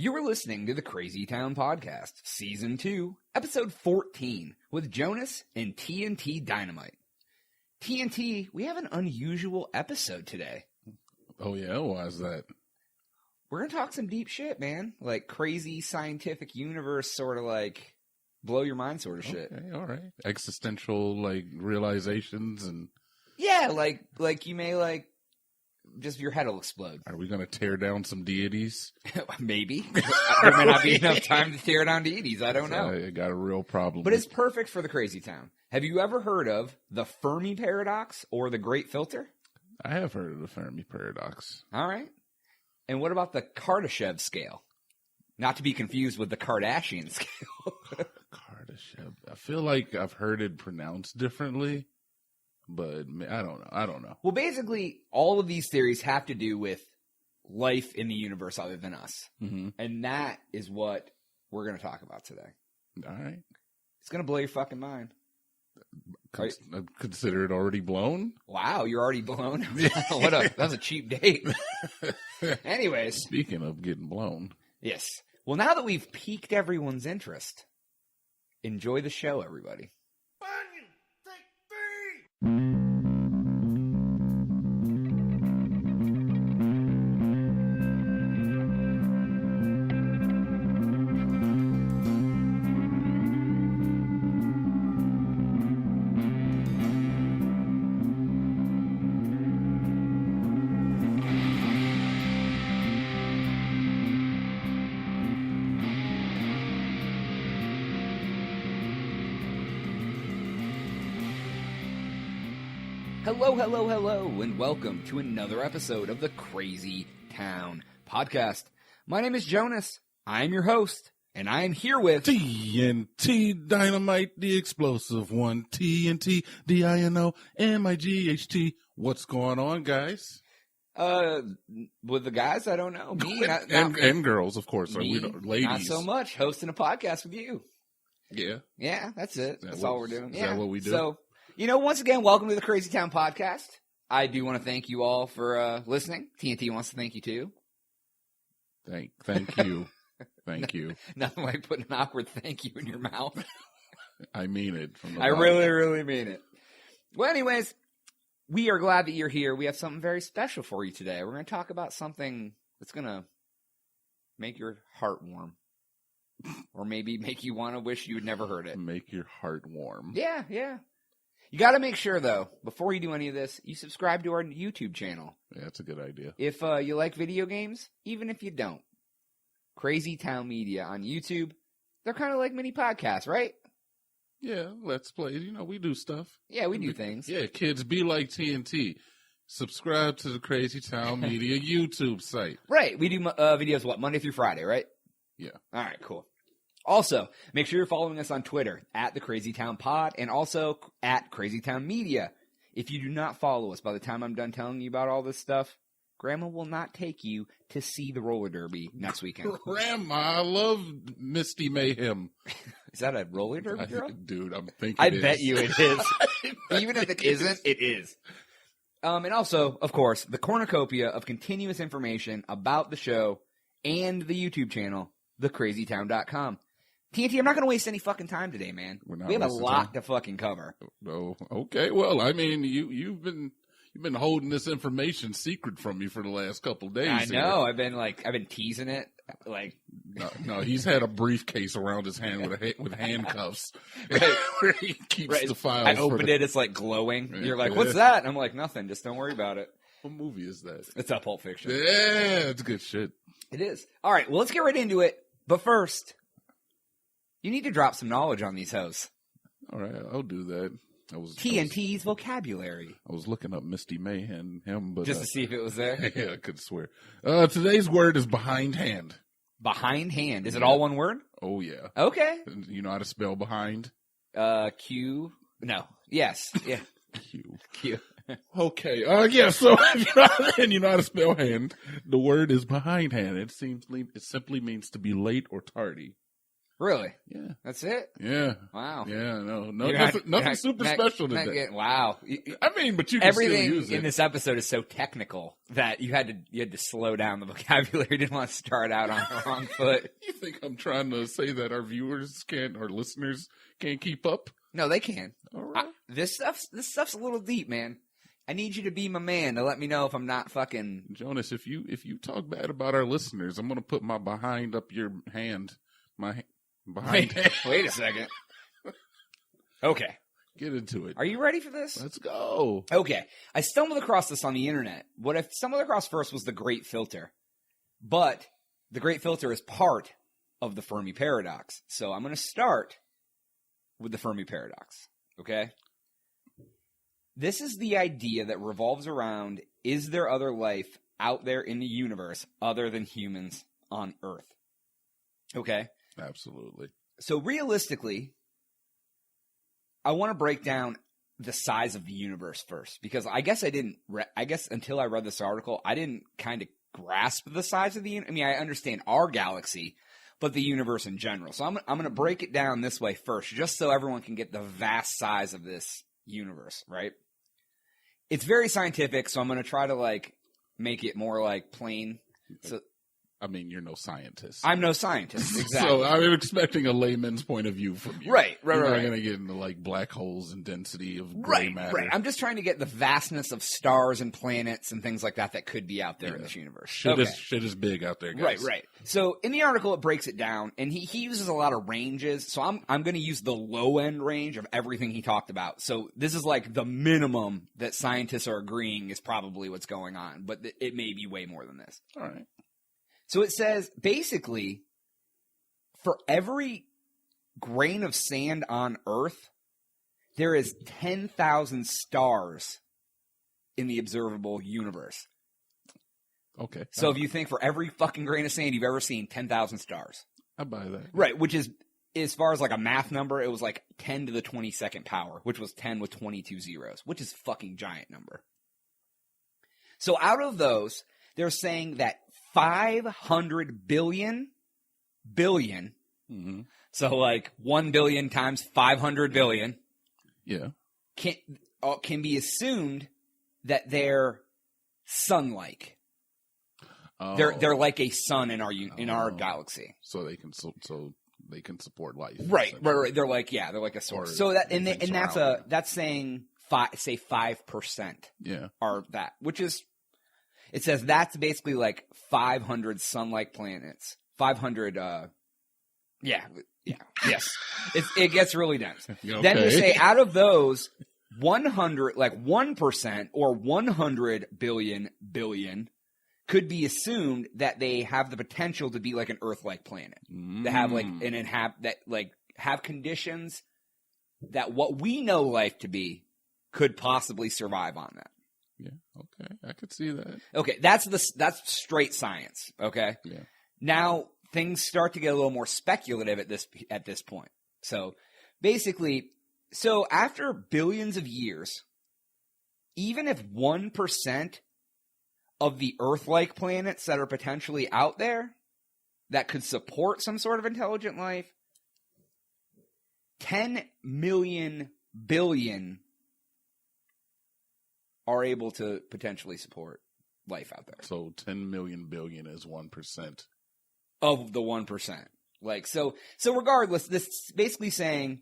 You are listening to the Crazy Town Podcast, Season 2, Episode 14, with Jonas and TNT Dynamite. TNT, we have an unusual episode today. Oh yeah? Why is that? We're going to talk some deep shit, man. Like crazy scientific universe sort of like blow your mind sort of shit. Okay, all right. Existential like realizations and... Yeah, like you may just your head will explode. Are we going to tear down some deities? Maybe. There may not be enough time to tear down deities. I don't know. I got a real problem. But it's perfect for the Crazy Town. Have you ever heard of the Fermi Paradox or the Great Filter? I have heard of the Fermi Paradox. All right. And what about the Kardashev Scale? Not to be confused with the Kardashian Scale. Kardashev. I feel like I've heard it pronounced differently. But I don't know. Well, basically, all of these theories have to do with life in the universe other than us. Mm-hmm. And that is what we're going to talk about today. All right. It's going to blow your fucking mind. Consider it already blown? Wow, you're already blown? That was a cheap date. Anyways. Speaking of getting blown. Yes. Well, now that we've piqued everyone's interest, enjoy the show, everybody. Hello, and welcome to another episode of the Crazy Town Podcast. My name is Jonas. I am your host, and I am here with... TNT Dynamite, the explosive one. TNT, DINOMIGHT. What's going on, guys? With the guys, I don't know. Me, and girls, of course. Me, ladies. Not so much. Hosting a podcast with you. Yeah. Yeah, that's it. That's all we're doing. Is that what we do? So... once again, welcome to the Crazy Town Podcast. I do want to thank you all for listening. TNT wants to thank you, too. Thank you. Thank you. Nothing like putting an awkward thank you in your mouth. I mean it. I really, really mean it. Well, anyways, we are glad that you're here. We have something very special for you today. We're going to talk about something that's going to make your heart warm. Or maybe make you want to wish you had never heard it. Make your heart warm. Yeah. You got to make sure, though, before you do any of this, you subscribe to our YouTube channel. Yeah, that's a good idea. If you like video games, even if you don't, Crazy Town Media on YouTube, they're kind of like mini podcasts, right? Yeah, let's play. We do stuff. Yeah, we do things. Yeah, kids, be like TNT. Subscribe to the Crazy Town Media YouTube site. Right. We do videos, Monday through Friday, right? Yeah. All right, cool. Also, make sure you're following us on Twitter, at the Crazy Town Pod, and also at Crazy Town Media. If you do not follow us by the time I'm done telling you about all this stuff, Grandma will not take you to see the roller derby next weekend. Grandma, I love Misty Mayhem. Is that a roller derby girl? Dude, I'm thinking I bet you it is. Even if it isn't, it is. And also, of course, the cornucopia of continuous information about the show and the YouTube channel, thecrazytown.com. TNT, I'm not going to waste any fucking time today, man. We have a lot to fucking cover. Oh, okay. Well, I mean, you've been holding this information secret from me for the last couple of days. I know. I've been teasing it. No, he's had a briefcase around his hand with handcuffs, right, where he keeps the files. I opened it. It's like glowing. You're like, "What's that?" And I'm like, "Nothing. Just don't worry about it." What movie is that? It's a Pulp Fiction. Yeah, it's good shit. It is. All right. Well, let's get right into it. But first, you need to drop some knowledge on these hoes. All right, I'll do that. TNT's vocabulary. I was looking up Misty Mayhem, but just to see if it was there. Yeah, I could swear. Today's word is behindhand. Behindhand. Is it all one word? Oh yeah. Okay. You know how to spell behind? Q. No. Yes. Yeah. Q. Okay. Yeah. So if you know how to spell hand, the word is behindhand. It simply means to be late or tardy. Really? Yeah. That's it? Yeah. Wow. Yeah, nothing super special today. Wow. I mean, but you can Everything still use it. in this episode is so technical that you had to slow down the vocabulary. You didn't want to start out on the wrong foot. You think I'm trying to say that our listeners can't keep up? No, they can. All right. This stuff's a little deep, man. I need you to be my man to let me know if I'm not fucking Jonas, if you talk bad about our listeners, I'm gonna put my behind up your hand. Behind. Wait a second. Okay. Get into it. Are you ready for this? Let's go. Okay. I stumbled across this on the internet. What I stumbled across first was the Great Filter. But the Great Filter is part of the Fermi Paradox. So I'm going to start with the Fermi Paradox. Okay? This is the idea that revolves around, is there other life out there in the universe other than humans on Earth? Okay? Absolutely. So realistically, I want to break down the size of the universe first, because I guess until I read this article, I didn't kind of grasp the size of the universe. I mean, I understand our galaxy, but the universe in general. So I'm going to break it down this way first, just so everyone can get the vast size of this universe, right? It's very scientific, so I'm going to try to make it more plain. So I mean, you're no scientist. I'm no scientist, exactly. So I'm expecting a layman's point of view from you. Right. You're not going to get into black holes and density of gray matter. Right. I'm just trying to get the vastness of stars and planets and things like that could be out there in this universe. Shit is big out there, guys. Right. So in the article, it breaks it down, and he uses a lot of ranges. So I'm going to use the low end range of everything he talked about. So this is the minimum that scientists are agreeing is probably what's going on, but it may be way more than this. All right. So it says, basically, for every grain of sand on Earth, there is 10,000 stars in the observable universe. Okay. So if you think for every fucking grain of sand you've ever seen, 10,000 stars. I buy that. Right, which is, as far as a math number, it was 10 to the 22nd power, which was 10 with 22 zeros, which is a fucking giant number. So out of those, they're saying that 500 billion, mm-hmm. So 1 billion times 500 billion, yeah, can be assumed that they're sun-like. Oh. They're like a sun in our galaxy. So they can support life. Right. They're like a source. So that's saying 5%. Yeah. Are that, which is. It says that's basically 500 sun-like planets. 500, yes. It gets really dense. Okay. Then they say out of those, 100, 1% or 100 billion could be assumed that they have the potential to be an Earth-like planet. That have have conditions that what we know life to be could possibly survive on that. Yeah. Okay. I could see that. Okay. That's straight science. Okay. Yeah. Now things start to get a little more speculative at this point. So basically, after billions of years, even if 1% of the Earth-like planets that are potentially out there that could support some sort of intelligent life, 10 million billion are able to potentially support life out there. So 10 million billion is 1%. Of the 1%. So regardless, this is basically saying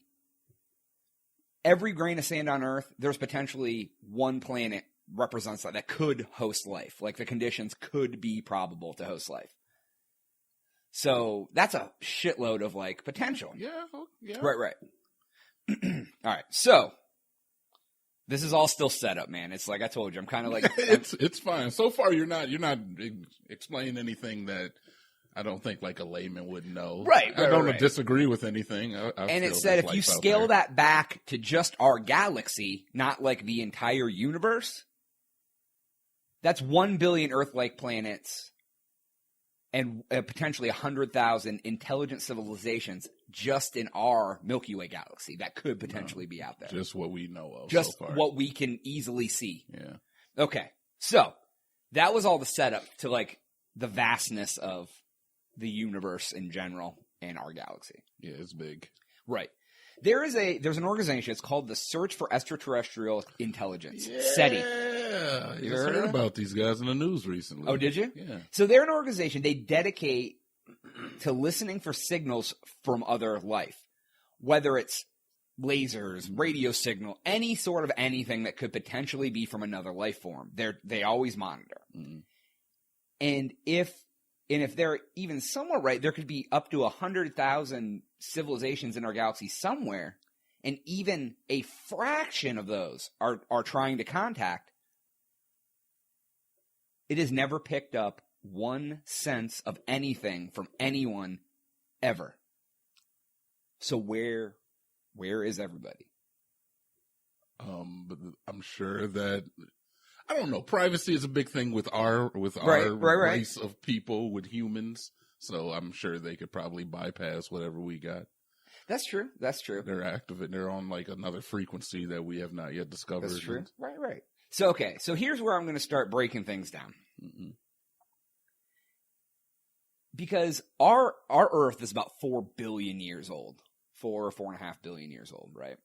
every grain of sand on Earth, there's potentially one planet represents that could host life. The conditions could be probable to host life. So that's a shitload of potential. Yeah. Right. All right. So this is all still set up, man. It's like I told you. I'm kind of it's fine. So far, you're not explaining anything that I don't think a layman would know. Right. I don't disagree with anything. And it said if you scale that back to just our galaxy, not the entire universe, that's 1 billion Earth-like planets and potentially 100,000 intelligent civilizations just in our Milky Way galaxy that could potentially be out there. Just what we know of just so far. What we can easily see. Yeah. Okay. So that was all the setup to the vastness of the universe in general. in our galaxy. Yeah, it's big. Right. There's an organization. It's called the Search for Extraterrestrial Intelligence. Yeah, SETI. I just heard about these guys in the news recently. Oh, did you? Yeah. So they're an organization. They dedicate to listening for signals from other life, whether it's lasers, radio signal, any sort of anything that could potentially be from another life form. They always monitor. Mm-hmm. And if they're even somewhat right, there could be up to 100,000 civilizations in our galaxy somewhere, and even a fraction of those are trying to contact. It has never picked up one sense of anything from anyone ever. So where is everybody? But I'm sure that, I don't know, privacy is a big thing with our Right. race of people, with humans. So I'm sure they could probably bypass whatever we got. That's true. They're active and they're on like another frequency that we have not yet discovered. That's true. Right. So here's where I'm going to start breaking things down. Mm-hmm. Because our Earth is about 4 billion years old. 4.5 billion years old, right?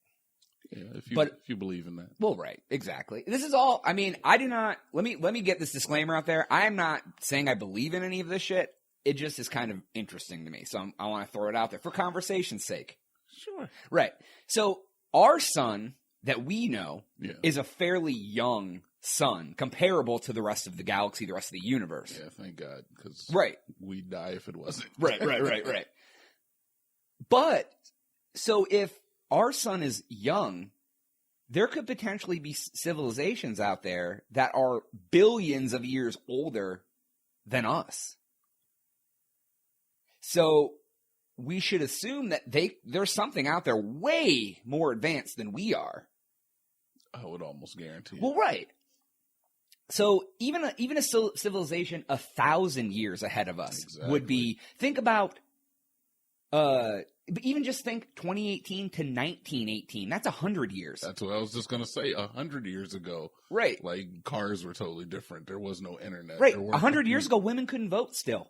Yeah, if you believe in that. Well, right, exactly. This is all, I mean, I do not, let me get this disclaimer out there. I am not saying I believe in any of this shit. It just is kind of interesting to me. So I want to throw it out there for conversation's sake. Sure. Right. So our sun that we know is a fairly young sun, comparable to the rest of the galaxy, the rest of the universe. Yeah, thank God, because we'd die if it wasn't. Right. But, so if our sun is young, there could potentially be civilizations out there that are billions of years older than us. So we should assume that there's something out there way more advanced than we are. I would almost guarantee it. Well, right. So even a civilization 1,000 years ahead of us would be. Think about, but even just think 2018 to 1918. That's 100 years. That's what I was just gonna say. 100 years ago, right? Like cars were totally different. There was no internet. Right. 100 years ago, women couldn't vote still.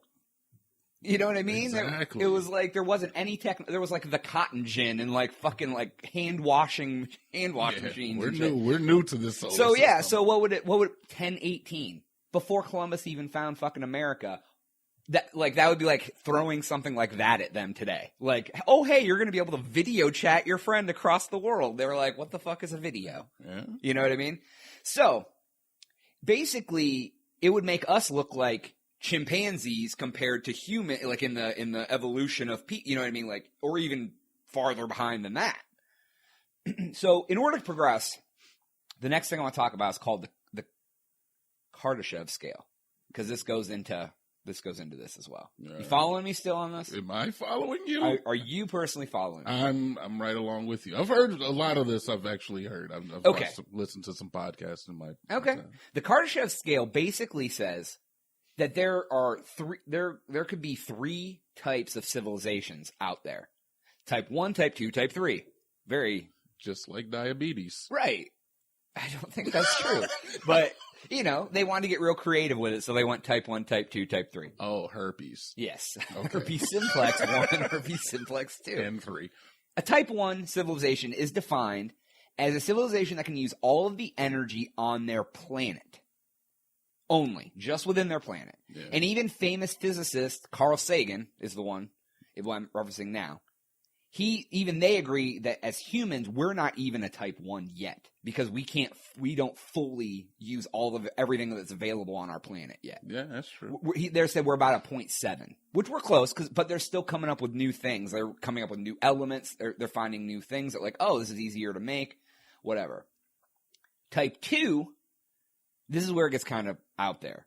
You know what I mean? Exactly. It was like there wasn't any tech. There was like the cotton gin and like fucking like hand washing machines. We're new to this. So yeah. So what would 1018 before Columbus even found fucking America? That would be like throwing something like that at them today. Like, oh hey, you're gonna be able to video chat your friend across the world. They were like, what the fuck is a video? Yeah. You know what I mean? So basically, it would make us look like chimpanzees compared to human, like in the evolution of you know what I mean, like, or even farther behind than that. So in order to progress, the next thing I want to talk about is called the Kardashev Scale, because this goes into this as well. Yeah. You following me still on this? Am I following you? Are you personally following me? I'm right along with you. I've heard a lot of this. I've actually heard. I've listened to some podcasts in my time. The Kardashev Scale basically says that there could be 3 types of civilizations out there. Type 1, type 2, type 3. Very. Just like diabetes. Right. I don't think that's true. But, you know, they wanted to get real creative with it, so they went type 1, type 2, type 3. Oh, herpes. Yes. Okay. Herpes simplex 1 and herpes simplex 2. And 3. A type 1 civilization is defined as a civilization that can use all of the energy on their planet. Only, just within their planet. Yeah. And even famous physicist Carl Sagan is the one I'm referencing now. They agree that as humans, we're not even a type 1 yet, because we don't fully use all of everything that's available on our planet yet. Yeah, that's true. They said we're about a 0.7, which we're close, but they're still coming up with new things. They're coming up with new elements. They're finding new things that, like, oh, this is easier to make, whatever. Type 2, this is where it gets kind of out there.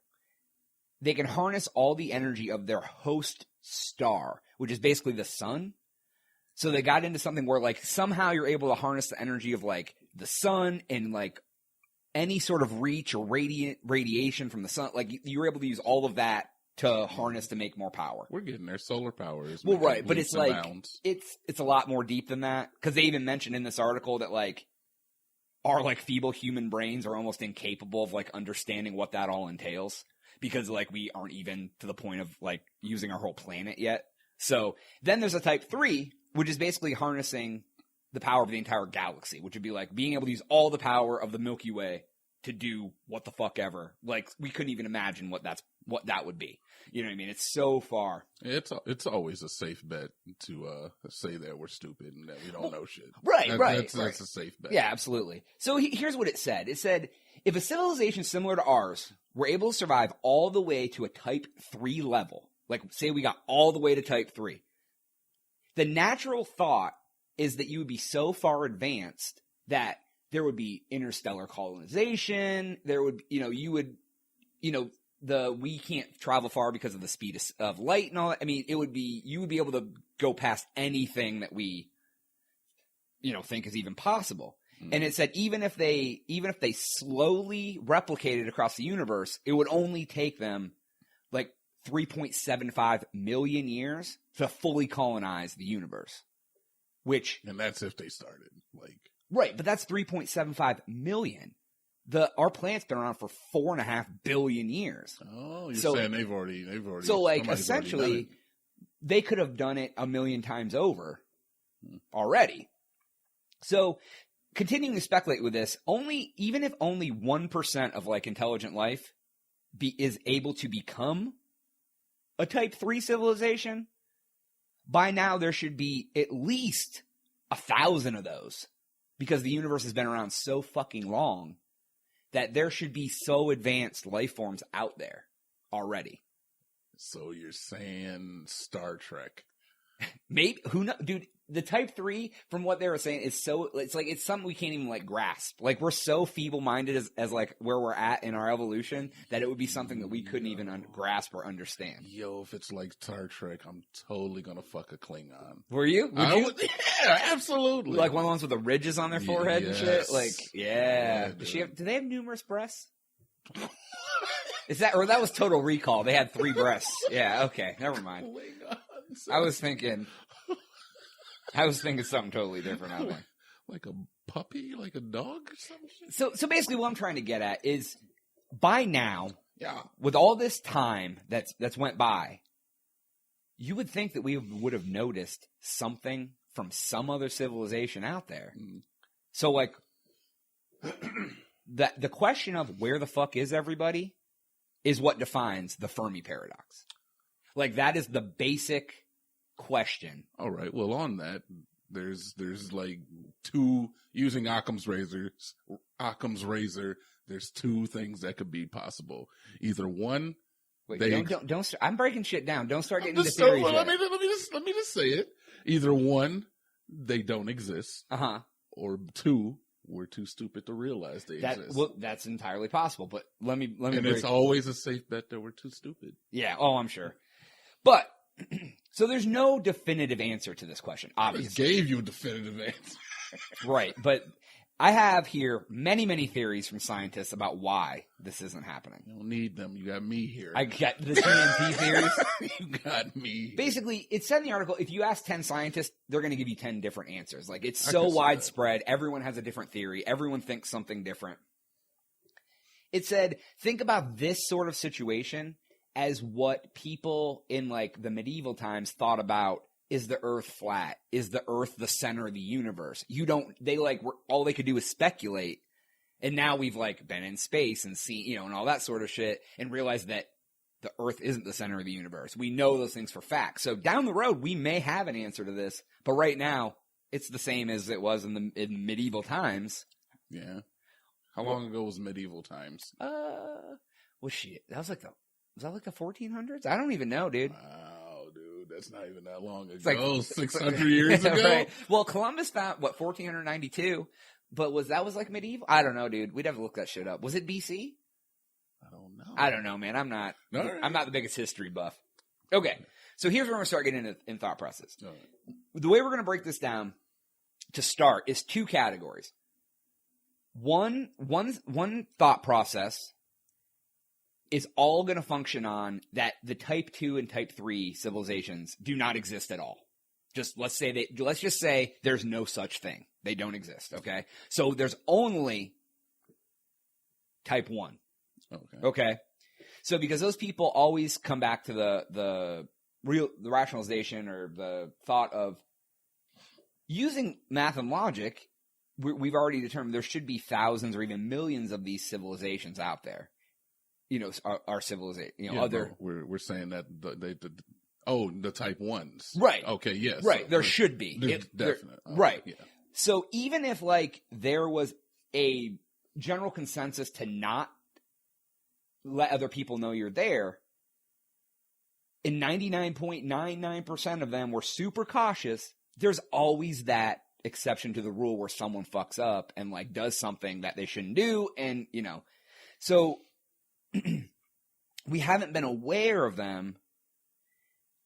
They can harness all the energy of their host star, which is basically the sun. So they got into something where, like, somehow you're able to harness the energy of, like, the sun and, like, any sort of reach or radiation from the sun. Like, you're able to use all of that to harness to make more power. We're getting there. Solar power is well, right, but it's like bounds. It's a lot more deep than that, because they even mentioned in this article that, like, our, like, feeble human brains are almost incapable of, like, understanding what that all entails, because, like, we aren't even to the point of, like, using our whole planet yet. So then there's a type 3, which is basically harnessing the power of the entire galaxy, which would be like being able to use all the power of the Milky Way to do what the fuck ever. Like, we couldn't even imagine what that would be. You know what I mean? It's so far. It's always a safe bet to say that we're stupid and that we don't know shit. Right. That's a safe bet. Yeah, absolutely. So here's what it said. It said, if a civilization similar to ours were able to survive all the way to a type 3 level, like say we got all the way to type 3, the natural thought is that you would be so far advanced that there would be interstellar colonization. There would, we can't travel far because of the speed of light and all that. I mean, you would be able to go past anything that we, think is even possible. Mm. And it said even if they slowly replicated across the universe, it would only take them like 3.75 million years to fully colonize the universe. And that's if they started, like. Right, but that's 3.75 million. Our planet's been around for 4.5 billion years. Oh, you're saying they've already. So, like, essentially, they could have done it a million times over already. So, continuing to speculate with this, even if only 1% of like intelligent life is able to become a type 3 civilization, by now there should be at least 1,000 of those, because the universe has been around so fucking long that there should be so advanced life forms out there already. So you're saying Star Trek? Maybe, who knows, dude? The type 3, from what they were saying, is it's something we can't even like grasp. Like, we're so feeble-minded as like where we're at in our evolution that it would be something that we couldn't even grasp or understand. Yo, if it's like Star Trek, I'm totally gonna fuck a Klingon. Were you? Yeah, absolutely. Like one of the ones with the ridges on their forehead and shit? Like, yeah. Do they have numerous breasts? That was Total Recall. They had 3 breasts. Yeah, okay. Never mind. I was thinking something totally different out there. Like a puppy? Like a dog or something? So basically what I'm trying to get at is, by now, with all this time that's went by, you would think that we would have noticed something from some other civilization out there. Mm. So, like, the question of where the fuck is everybody is what defines the Fermi Paradox. Like, that is the basic question. All right. Well, on that, there's like 2, using Occam's razor, there's 2 things that could be possible. Either one, wait, don't start, I'm breaking shit down. Don't start getting into theories yet. Let me just say it. Either one, they don't exist. Uh-huh. Or 2, we're too stupid to realize they exist. Well, that's entirely possible, but let me And it's always a safe bet that we're too stupid. Yeah, I'm sure. But so there's no definitive answer to this question, obviously. I just gave you a definitive answer. Right, but I have here many, many theories from scientists about why this isn't happening. You don't need them. You got me here. I got the TNT theories. You got me. Basically, it said in the article, if you ask 10 scientists, they're going to give you 10 different answers. Like, it's so widespread. Everyone has a different theory. Everyone thinks something different. It said, think about this sort of situation as what people in, like, the medieval times thought about. Is the earth flat? Is the earth the center of the universe? All they could do is speculate. And now we've, like, been in space and seen, and all that sort of shit, and realized that the earth isn't the center of the universe. We know those things for fact. So down the road, we may have an answer to this. But right now, it's the same as it was in medieval times. Yeah. How long ago was medieval times? Was that like the 1400s? I don't even know, dude. Wow, dude. That's not even that long ago. It's like 600 years ago? Right. Well, Columbus found, 1492? But was like medieval? I don't know, dude. We'd have to look that shit up. Was it BC? I don't know, man. I'm not the biggest history buff. Okay. So here's where we're going to start getting into in thought process. Right. The way we're going to break this down to start is 2 categories. One thought process is all going to function on that the type 2 and type 3 civilizations do not exist at all. Let's just say there's no such thing. They don't exist, okay? So there's only type 1. Okay. So because those people always come back to the rationalization or the thought of using math and logic. We've already determined there should be thousands or even millions of these civilizations out there. Our civilization. We're saying that the type 1s. Right. Okay. Yes. Right. So there should be. Definitely. Right. Yeah. So even if there was a general consensus to not let other people know you're there, and 99.99% of them were super cautious, there's always that exception to the rule where someone fucks up and does something that they shouldn't do. And, so we haven't been aware of them.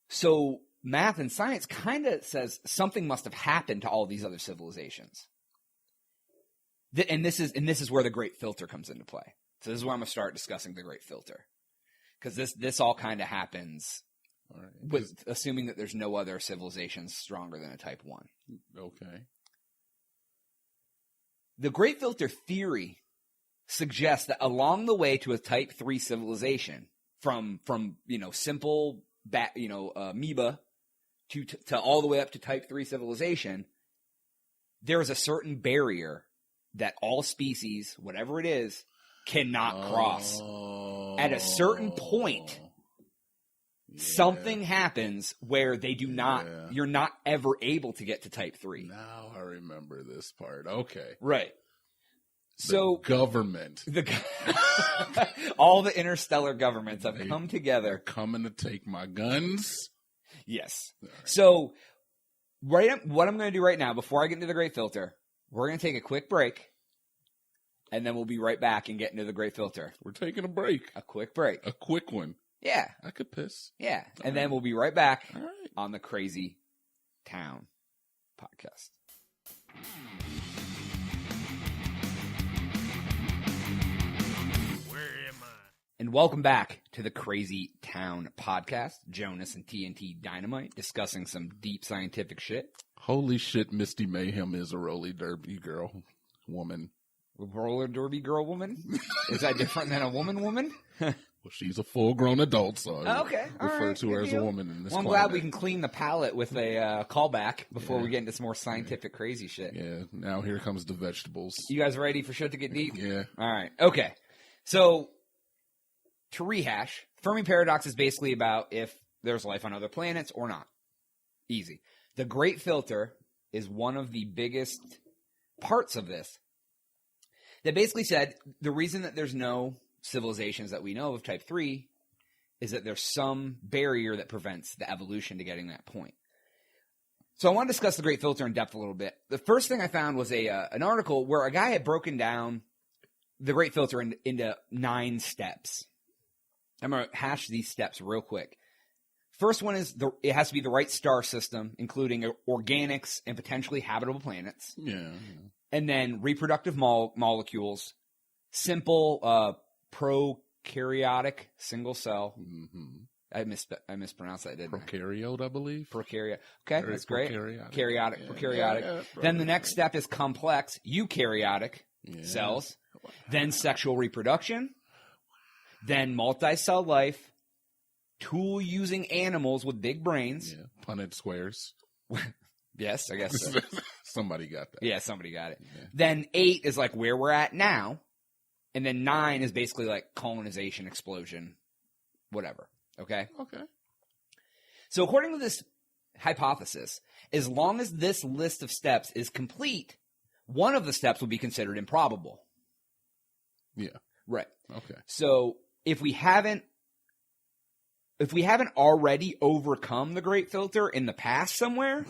So math and science kind of says something must have happened to all these other civilizations. And this is where the Great Filter comes into play. So this is where I'm going to start discussing the Great Filter. Because this all kind of happens with assuming that there's no other civilizations stronger than a type 1. Okay. The Great Filter theory suggests that along the way to a type 3 civilization, from simple amoeba to all the way up to type 3 civilization, there is a certain barrier that all species, whatever it is, cannot cross. At a certain point, something happens where they do not, you're not ever able to get to type 3. Now I remember this part. Okay. Right. So government. All the interstellar governments have come together. Coming to take my guns. Yes. Right. So what I'm going to do right now, before I get into the Great Filter, we're going to take a quick break. And then we'll be right back and get into the Great Filter. We're taking a break. A quick break. A quick one. Yeah. I could piss. Yeah. And then we'll be right back on the Crazy Town podcast. Where am I? And welcome back to the Crazy Town podcast. Jonas and TNT Dynamite discussing some deep scientific shit. Holy shit, Misty Mayhem is a roly derby woman. Roller derby girl woman? Is that different than a woman? Well, she's a full-grown adult, so I refer to her as a woman in this I'm glad we can clean the palate with a callback before we get into some more scientific crazy shit. Yeah, now here comes the vegetables. You guys ready for shit to get deep? Yeah. All right. Okay. So, to rehash, Fermi Paradox is basically about if there's life on other planets or not. Easy. The Great Filter is one of the biggest parts of this. That basically said the reason that there's no civilizations that we know of type 3 is that there's some barrier that prevents the evolution to getting that point. So I want to discuss the Great Filter in depth a little bit. The first thing I found was an article where a guy had broken down the Great Filter into 9 steps. I'm going to hash these steps real quick. First one is it has to be the right star system, including organics and potentially habitable planets. Yeah. And then reproductive molecules, simple prokaryotic single cell. Mm-hmm. I mispronounced that, didn't Prokaryote, I believe. Prokaryote. Okay, that's great. Prokaryotic. Prokaryotic. Yeah, then the next step is complex eukaryotic cells. Wow. Then sexual reproduction. Then multi-cell life. Tool-using animals with big brains. Yeah. Punnett squares. Yes, I guess so. Somebody got that. Yeah, somebody got it. Yeah. Then 8 is like where we're at now. And then 9 is basically like colonization, explosion, whatever. Okay? Okay. So according to this hypothesis, as long as this list of steps is complete, one of the steps will be considered improbable. Yeah. Right. Okay. So if we haven't already overcome the Great Filter in the past somewhere,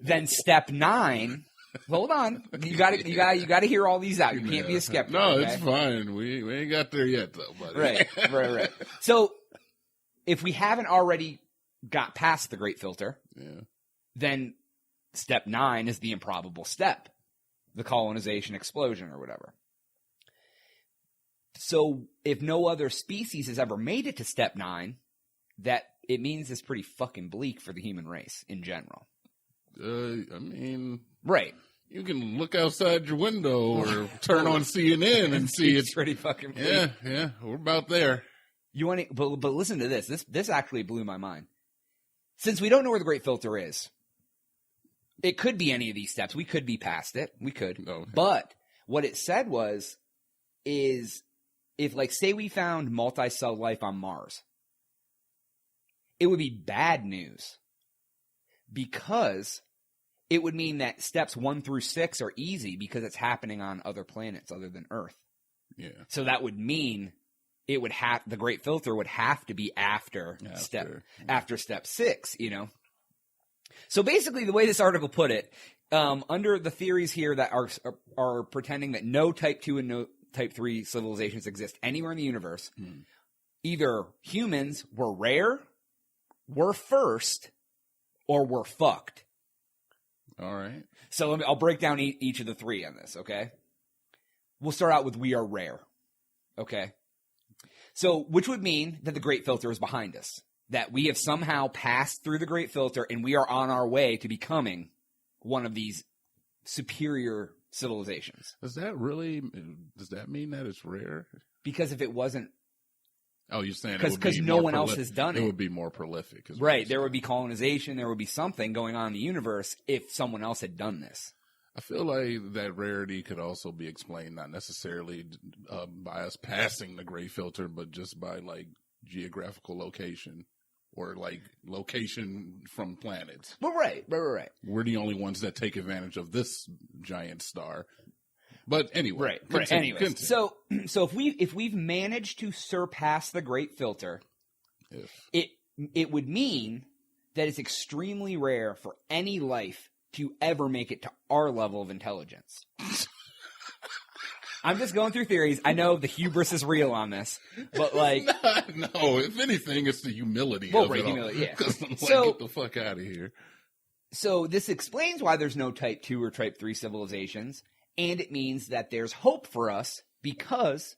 then step 9. Hold on, you got to hear all these out. You can't be a skeptic. No, okay? It's fine. We ain't got there yet, though, buddy. Right. So if we haven't already got past the Great Filter, then step 9 is the improbable step, the colonization, explosion, or whatever. So if no other species has ever made it to step 9, that it means it's pretty fucking bleak for the human race in general. I mean, right. You can look outside your window or turn on CNN and see it's pretty fucking bleak. Yeah, we're about there. You want to, but listen to this. This actually blew my mind. Since we don't know where the Great Filter is, it could be any of these steps. We could be past it. We could. Okay. But what it said is if, like, say we found multi-cell life on Mars, it would be bad news because it would mean that steps 1 through 6 are easy because it's happening on other planets other than Earth. Yeah. So that would mean the Great Filter would have to be after step 6, you know. So basically, the way this article put it, under the theories here that are pretending that no Type 2 and no Type 3 civilizations exist anywhere in the universe, either humans were rare, were first, or were fucked. All right. So I'll break down each of the three on this, okay? We'll start out with we are rare, okay? So, which would mean that the Great Filter is behind us. That we have somehow passed through the Great Filter and we are on our way to becoming one of these superior civilizations. Does that mean that it's rare? Because if it wasn't... Oh, you're saying because no one else has done it. It would be more prolific. Right. There would be colonization. There would be something going on in the universe if someone else had done this. I feel like that rarity could also be explained not necessarily by us passing the Great Filter, but just by, like, geographical location or, like, location from planets. Well, right. We're the only ones that take advantage of this giant star. But anyway, right. Anyway, so if we've managed to surpass the Great Filter, it would mean that it's extremely rare for any life to ever make it to our level of intelligence. I'm just going through theories. I know the hubris is real on this, but like, no. If anything, it's the humility. Humility, yeah. So get the fuck out of here. So this explains why there's no Type 2 or Type 3 civilizations. And it means that there's hope for us because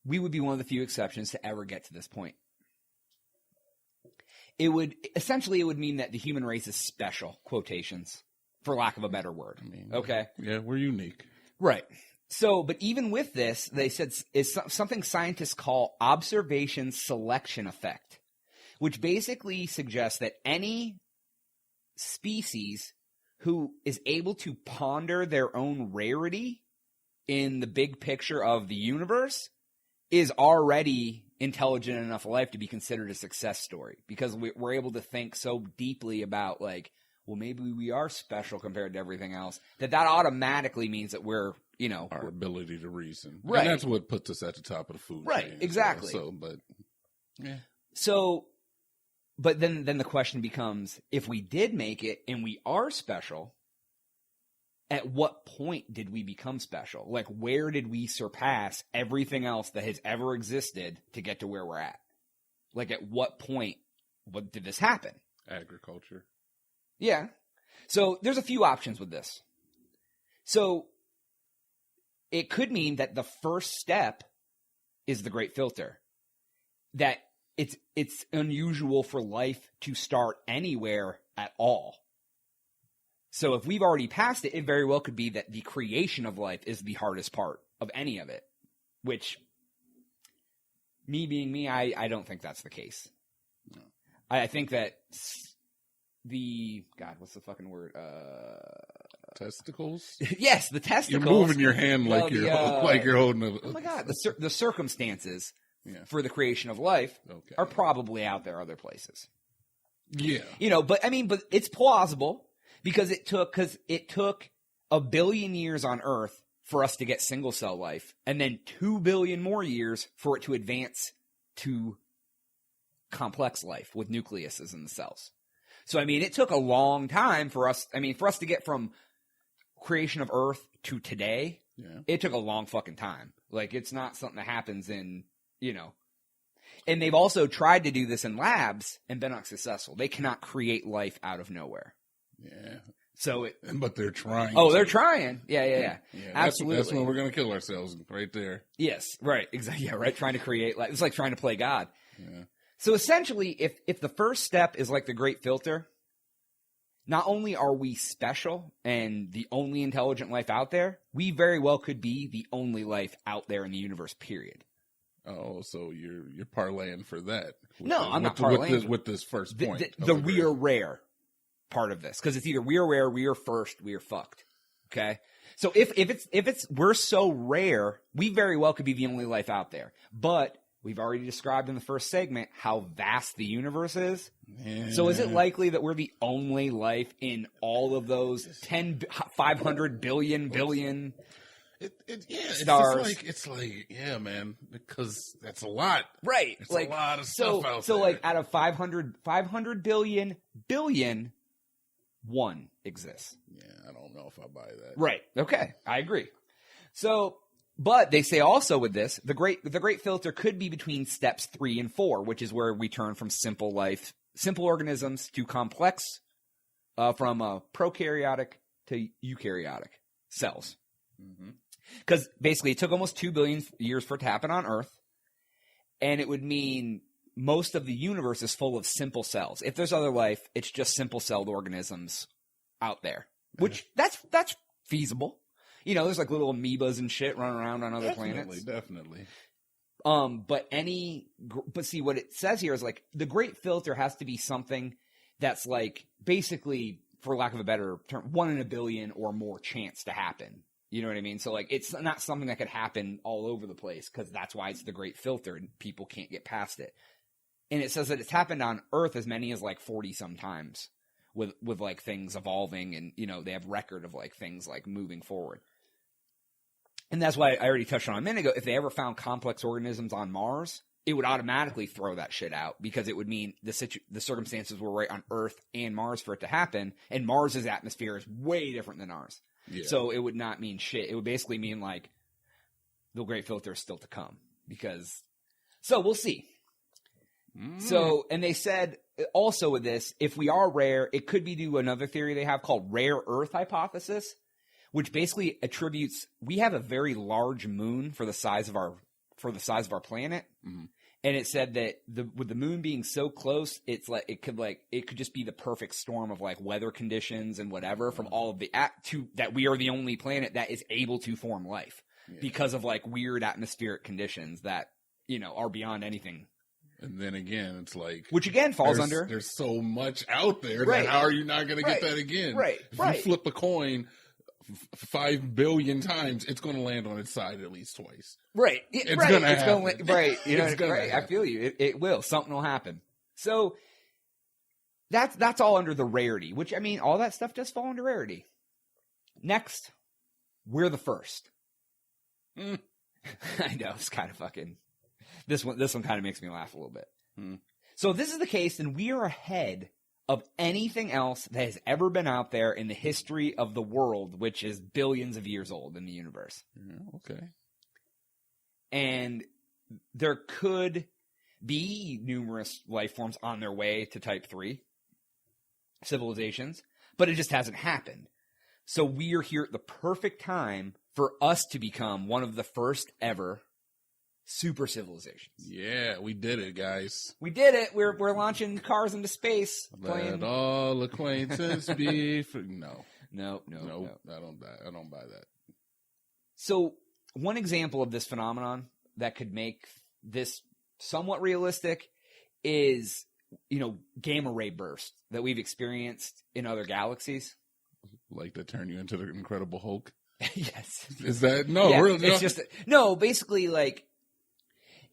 we would be one of the few exceptions to ever get to this point. It would mean that the human race is special, quotations, for lack of a better word. Okay? Yeah, we're unique. Right. So, but even with this, they said it's something scientists call observation selection effect, which basically suggests that any species who is able to ponder their own rarity in the big picture of the universe is already intelligent enough life to be considered a success story because we're able to think so deeply about, like, well, maybe we are special compared to everything else, that automatically means that we're, you know... Our ability to reason. Right. And that's what puts us at the top of the food chain. Right, exactly. But then the question becomes, if we did make it and we are special, at what point did we become special? Like, where did we surpass everything else that has ever existed to get to where we're at? Like, at what point did this happen? Agriculture. Yeah. So there's a few options with this. So it could mean that the first step is the Great Filter. That it's unusual for life to start anywhere at all. So if we've already passed it, it very well could be that the creation of life is the hardest part of any of it. Which, me being me, I don't think that's the case. No. I think that what's the fucking word? Testicles? Yes, the testicles. You're moving your hand like you're holding a... Oh my God, the circumstances for the creation of life are probably out there other places. Yeah. You know, but it's plausible because it took 1 billion years on Earth for us to get single cell life and then 2 billion more years for it to advance to complex life with nucleuses in the cells. So, I mean, it took a long time for us to get from creation of Earth to today. Yeah. It took a long fucking time. Like, it's not something that happens in, you know. And they've also tried to do this in labs and been unsuccessful. They cannot create life out of nowhere. Yeah. But they're trying. Oh, they're trying. Yeah. Absolutely. That's when we're going to kill ourselves right there. Yes, right. Exactly. Yeah, right. Trying to create life. It's like trying to play God. Yeah. So essentially, if the first step is like the Great Filter, not only are we special and the only intelligent life out there, we very well could be the only life out there in the universe, period. Oh, so you're parlaying for that? No, I'm not parlaying with this first point. The we are rare part of this, because it's either we are rare, we are first, we are fucked. Okay, so if it's we're so rare, we very well could be the only life out there. But we've already described in the first segment how vast the universe is. Yeah. So is it likely that we're the only life in all of those 500 billion stars? It's like, yeah, man, because that's a lot. Right. It's a lot of stuff out there. So like out of 500 billion, one exists. Yeah, I don't know if I buy that. Right. Okay. I agree. So, but they say also with this, the great filter could be between steps 3 and 4, which is where we turn from simple organisms to complex, from prokaryotic to eukaryotic cells. Because basically it took almost 2 billion years for it to happen on Earth, and it would mean most of the universe is full of simple cells. If there's other life, it's just simple-celled organisms out there, which that's feasible. You know, there's like little amoebas and shit running around on other planets. Definitely. But see, what it says here is like the great filter has to be something that's like basically, for lack of a better term, 1 in a billion or more chance to happen. You know what I mean? So like it's not something that could happen all over the place, because that's why it's the great filter and people can't get past it. And it says that it's happened on Earth as many as like 40 sometimes with like things evolving, and you know, they have record of like things like moving forward. And that's why I already touched on a minute ago. If they ever found complex organisms on Mars, it would automatically throw that shit out, because it would mean the circumstances were right on Earth and Mars for it to happen. And Mars's atmosphere is way different than ours. Yeah. So it would not mean shit. It would basically mean like the great filter is still to come, so we'll see. So, and they said also with this, if we are rare, it could be due to another theory they have called rare Earth hypothesis, which basically attributes, we have a very large moon for the size of our planet. Mm-hmm. And it said that with the moon being so close, it's like it could just be the perfect storm of like weather conditions and whatever from all of that we are the only planet that is able to form life because of like weird atmospheric conditions that, you know, are beyond anything. And then again, it's like, which again falls under. There's so much out there that how are you not going to get that again? Right. If you flip a coin 5 billion times, it's going to land on its side at least twice. Right. It's going to happen. Right. You know, right. I feel you. It will. Something will happen. So that's all under the rarity, which, I mean, all that stuff does fall under rarity. Next, we're the first. I know, it's kind of fucking... This one kind of makes me laugh a little bit. So if this is the case, then we are ahead of anything else that has ever been out there in the history of the world, which is billions of years old in the universe. Okay. And there could be numerous life forms on their way to Type 3 civilizations, but it just hasn't happened. So we are here at the perfect time for us to become one of the first ever super civilizations. Yeah, we did it, guys. We did it. We're launching cars into space. Let all acquaintance be for... No. No. I don't buy that. So one example of this phenomenon that could make this somewhat realistic is, you know, gamma ray bursts that we've experienced in other galaxies. Like to turn you into the Incredible Hulk? Yes. Is that... No, yeah, really? It's just... No, basically, like...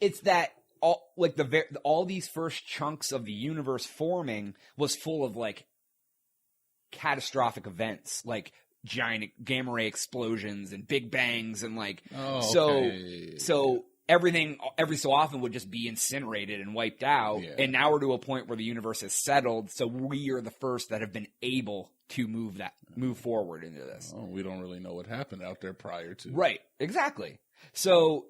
It's that all these first chunks of the universe forming was full of like catastrophic events, like giant gamma ray explosions and big bangs, and like so everything every so often would just be incinerated and wiped out. Yeah. And now we're to a point where the universe has settled, so we are the first that have been able to move forward into this. Oh, we don't really know what happened out there prior to. Right, exactly. So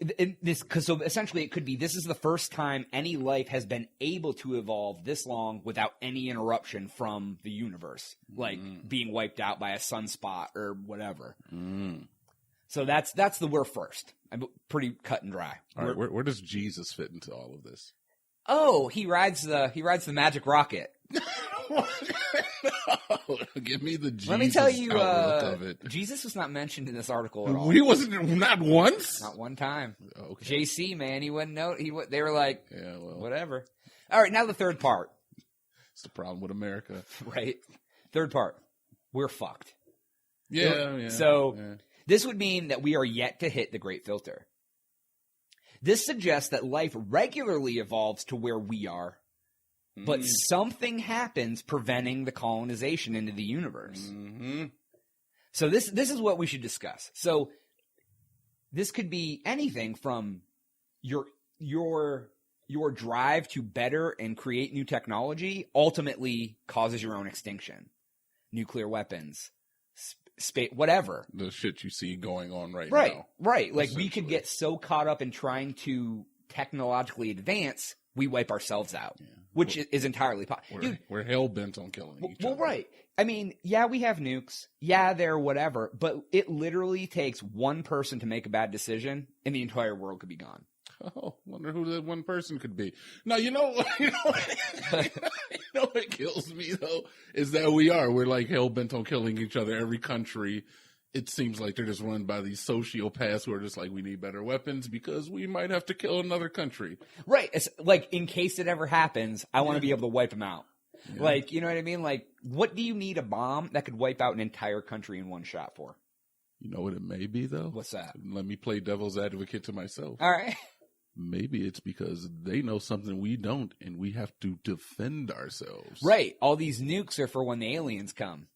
so essentially it could be this is the first time any life has been able to evolve this long without any interruption from the universe, like being wiped out by a sunspot or whatever. So that's the we're first. I'm pretty cut and dry. All right, where does Jesus fit into all of this? Oh, he rides the magic rocket. No, give me the Jesus Let me tell you, outlook of it. Jesus was not mentioned in this article at all. He wasn't, not once? Not one time. Okay. JC, man, he wouldn't know. They were like, Yeah, well, whatever. All right, now the third part. it's the problem with America. Right? Third part. We're fucked. Yeah. So this would mean that we are yet to hit the Great Filter. This suggests that life regularly evolves to where we are, but something happens preventing the colonization into the universe. Mm-hmm. So this is what we should discuss. So this could be anything from your drive to better and create new technology ultimately causes your own extinction. Nuclear weapons, space, whatever. The shit you see going on right now. Right. Like we could get so caught up in trying to technologically advance, we wipe ourselves out, which is entirely possible. We're hell bent on killing each other. Well, right. I mean, yeah, we have nukes. Yeah, they're whatever. But it literally takes one person to make a bad decision, and the entire world could be gone. Oh, wonder who that one person could be. Now, you know what kills me, though, is that we're like hell bent on killing each other. Every country, it seems like they're just run by these sociopaths who are just like, we need better weapons because we might have to kill another country. Right. It's like, in case it ever happens, I want to be able to wipe them out. Yeah. Like, you know what I mean? Like, what do you need a bomb that could wipe out an entire country in one shot for? You know what it may be, though? What's that? Let me play devil's advocate to myself. All right. Maybe it's because they know something we don't, and we have to defend ourselves. Right. All these nukes are for when the aliens come.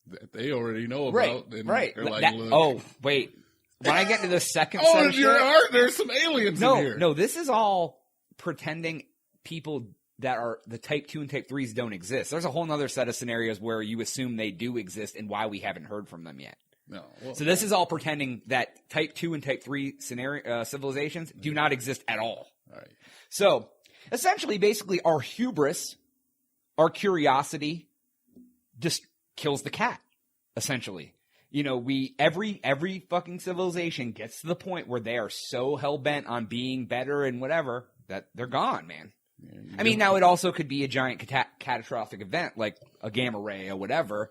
That they already know about. Right. They're like, look. Oh, wait. When I get to the second set of shit, there's some aliens in here. No, this is all pretending people that are the type 2 and type 3s don't exist. There's a whole other set of scenarios where you assume they do exist and why we haven't heard from them yet. No. Well, so this is all pretending that type 2 and type 3 civilizations do not exist at all. All right. So essentially, basically, our hubris, our curiosity, just kills the cat. Essentially, you know, every fucking civilization gets to the point where they are so hell bent on being better and whatever that they're gone, man. Yeah, I mean, now it also could be a giant catastrophic event like a gamma ray or whatever.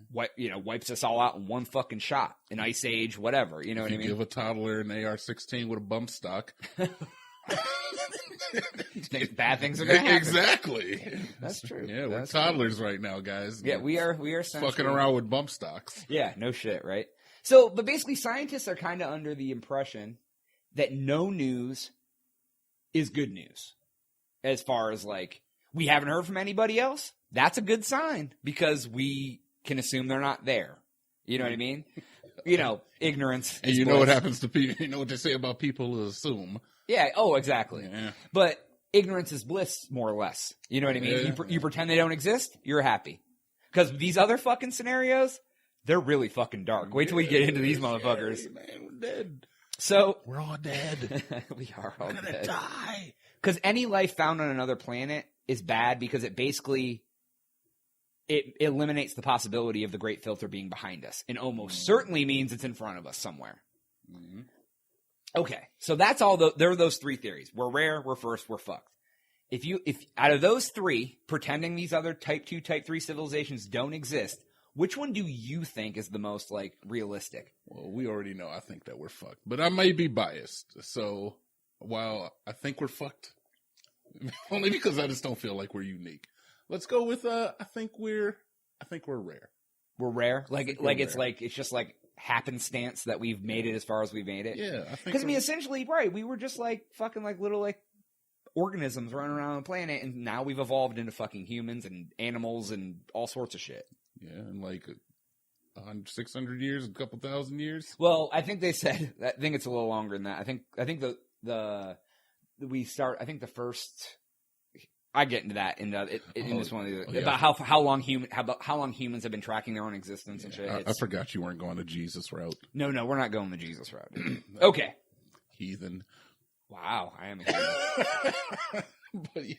Yeah. Wipes us all out in one fucking shot. An ice age, whatever. You know what I mean? Give a toddler an AR-16 with a bump stock. Bad things are going to happen. Exactly. That's true. Yeah, we're toddlers right now, guys. Yeah, we are fucking around with bump stocks. Yeah, no shit, right? So, but basically scientists are kind of under the impression that no news is good news. As far as like, we haven't heard from anybody else. That's a good sign because we can assume they're not there. You know what I mean? Ignorance. And you know what happens to people. You know what they say about people who assume. Yeah. Oh, exactly. Yeah. But ignorance is bliss, more or less. You know what I mean? Yeah. You pretend they don't exist, you're happy. Because these other fucking scenarios, they're really fucking dark. Wait till we get into these motherfuckers. Scary, man, we're dead. So we're all dead. We are all dead. We're gonna die. Because any life found on another planet is bad because it basically it eliminates the possibility of the Great Filter being behind us, and almost certainly means it's in front of us somewhere. Mm-hmm. Okay, so that's all. There are those three theories. We're rare. We're first. We're fucked. If out of those three, pretending these other type 2, type 3 civilizations don't exist, which one do you think is the most like realistic? Well, we already know. I think that we're fucked, but I may be biased. So while I think we're fucked, only because I just don't feel like we're unique. Let's go with I think we're rare. We're rare. It's just like happenstance that we've made it as far as we've made it. Yeah, I think. Because I mean, essentially, right? We were just like fucking like little like organisms running around the planet, and now we've evolved into fucking humans and animals and all sorts of shit. Yeah, in like 600 years, a couple thousand years. Well, I think they said. I think it's a little longer than that. I think the first. I get into that in this one about how long humans have been tracking their own existence and shit. I forgot you weren't going the Jesus route. No, we're not going the Jesus route. Okay, heathen. Wow, I am a heathen. Okay.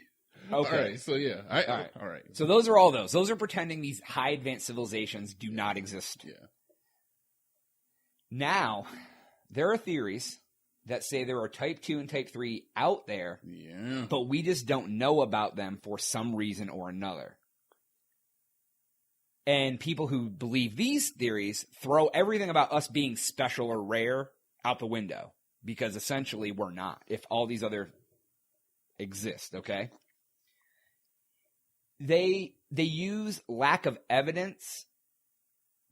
All right, so yeah. All right. So those are all those. Those are pretending these high advanced civilizations do not exist. Yeah. Now, there are theories that say there are type 2 and type 3 out there, yeah, but we just don't know about them for some reason or another. And people who believe these theories throw everything about us being special or rare out the window because essentially we're not if all these other exist, okay? They use lack of evidence.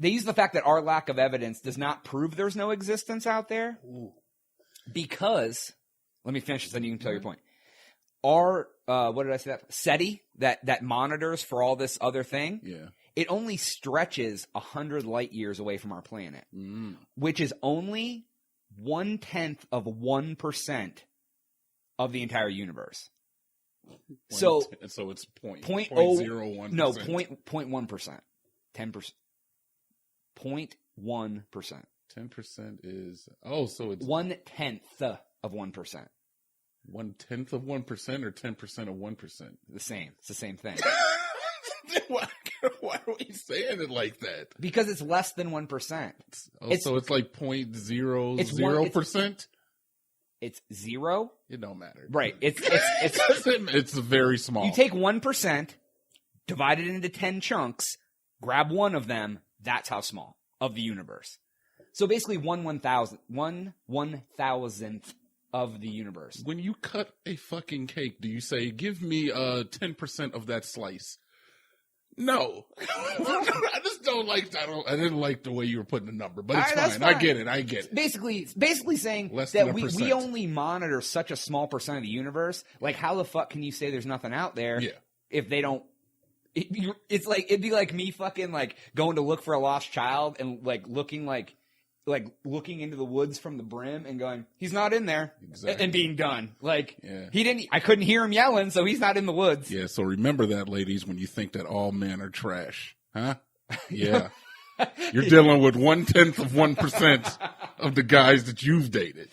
They use the fact that our lack of evidence does not prove there's no existence out there. Ooh. Because, let me finish this, then you can tell your point. Our, what did I say? SETI, that monitors for all this other thing, it only stretches 100 light years away from our planet, which is only 1/10 of 1% of the entire universe. So it's 0.01%. No, 0.1%. 10%. 0.1%. 10% is so it's 1/10 of 1%. 1/10 of 1% or 10% of 1%. The same. It's the same thing. Why are we saying it like that? Because it's less than 1%. So it's like 0.00%. It's 0. It don't matter, right? It's it's very small. You take 1%, divide it into 10 chunks, grab one of them. That's how small of the universe. So basically, 1/1000th of the universe. When you cut a fucking cake, do you say, "Give me 10% of that slice"? No, I just don't like. I didn't like the way you were putting the number, but it's fine. I get it. Basically saying less that than we only monitor such a small percent of the universe. Like, how the fuck can you say there's nothing out there? If they don't. It's like it'd be like me fucking like going to look for a lost child and like looking into the woods from the brim and going, he's not in there, and being done. Like I couldn't hear him yelling, so he's not in the woods. Yeah. So remember that, ladies, when you think that all men are trash, huh? Yeah. You're dealing with 1/10 of 1% of the guys that you've dated.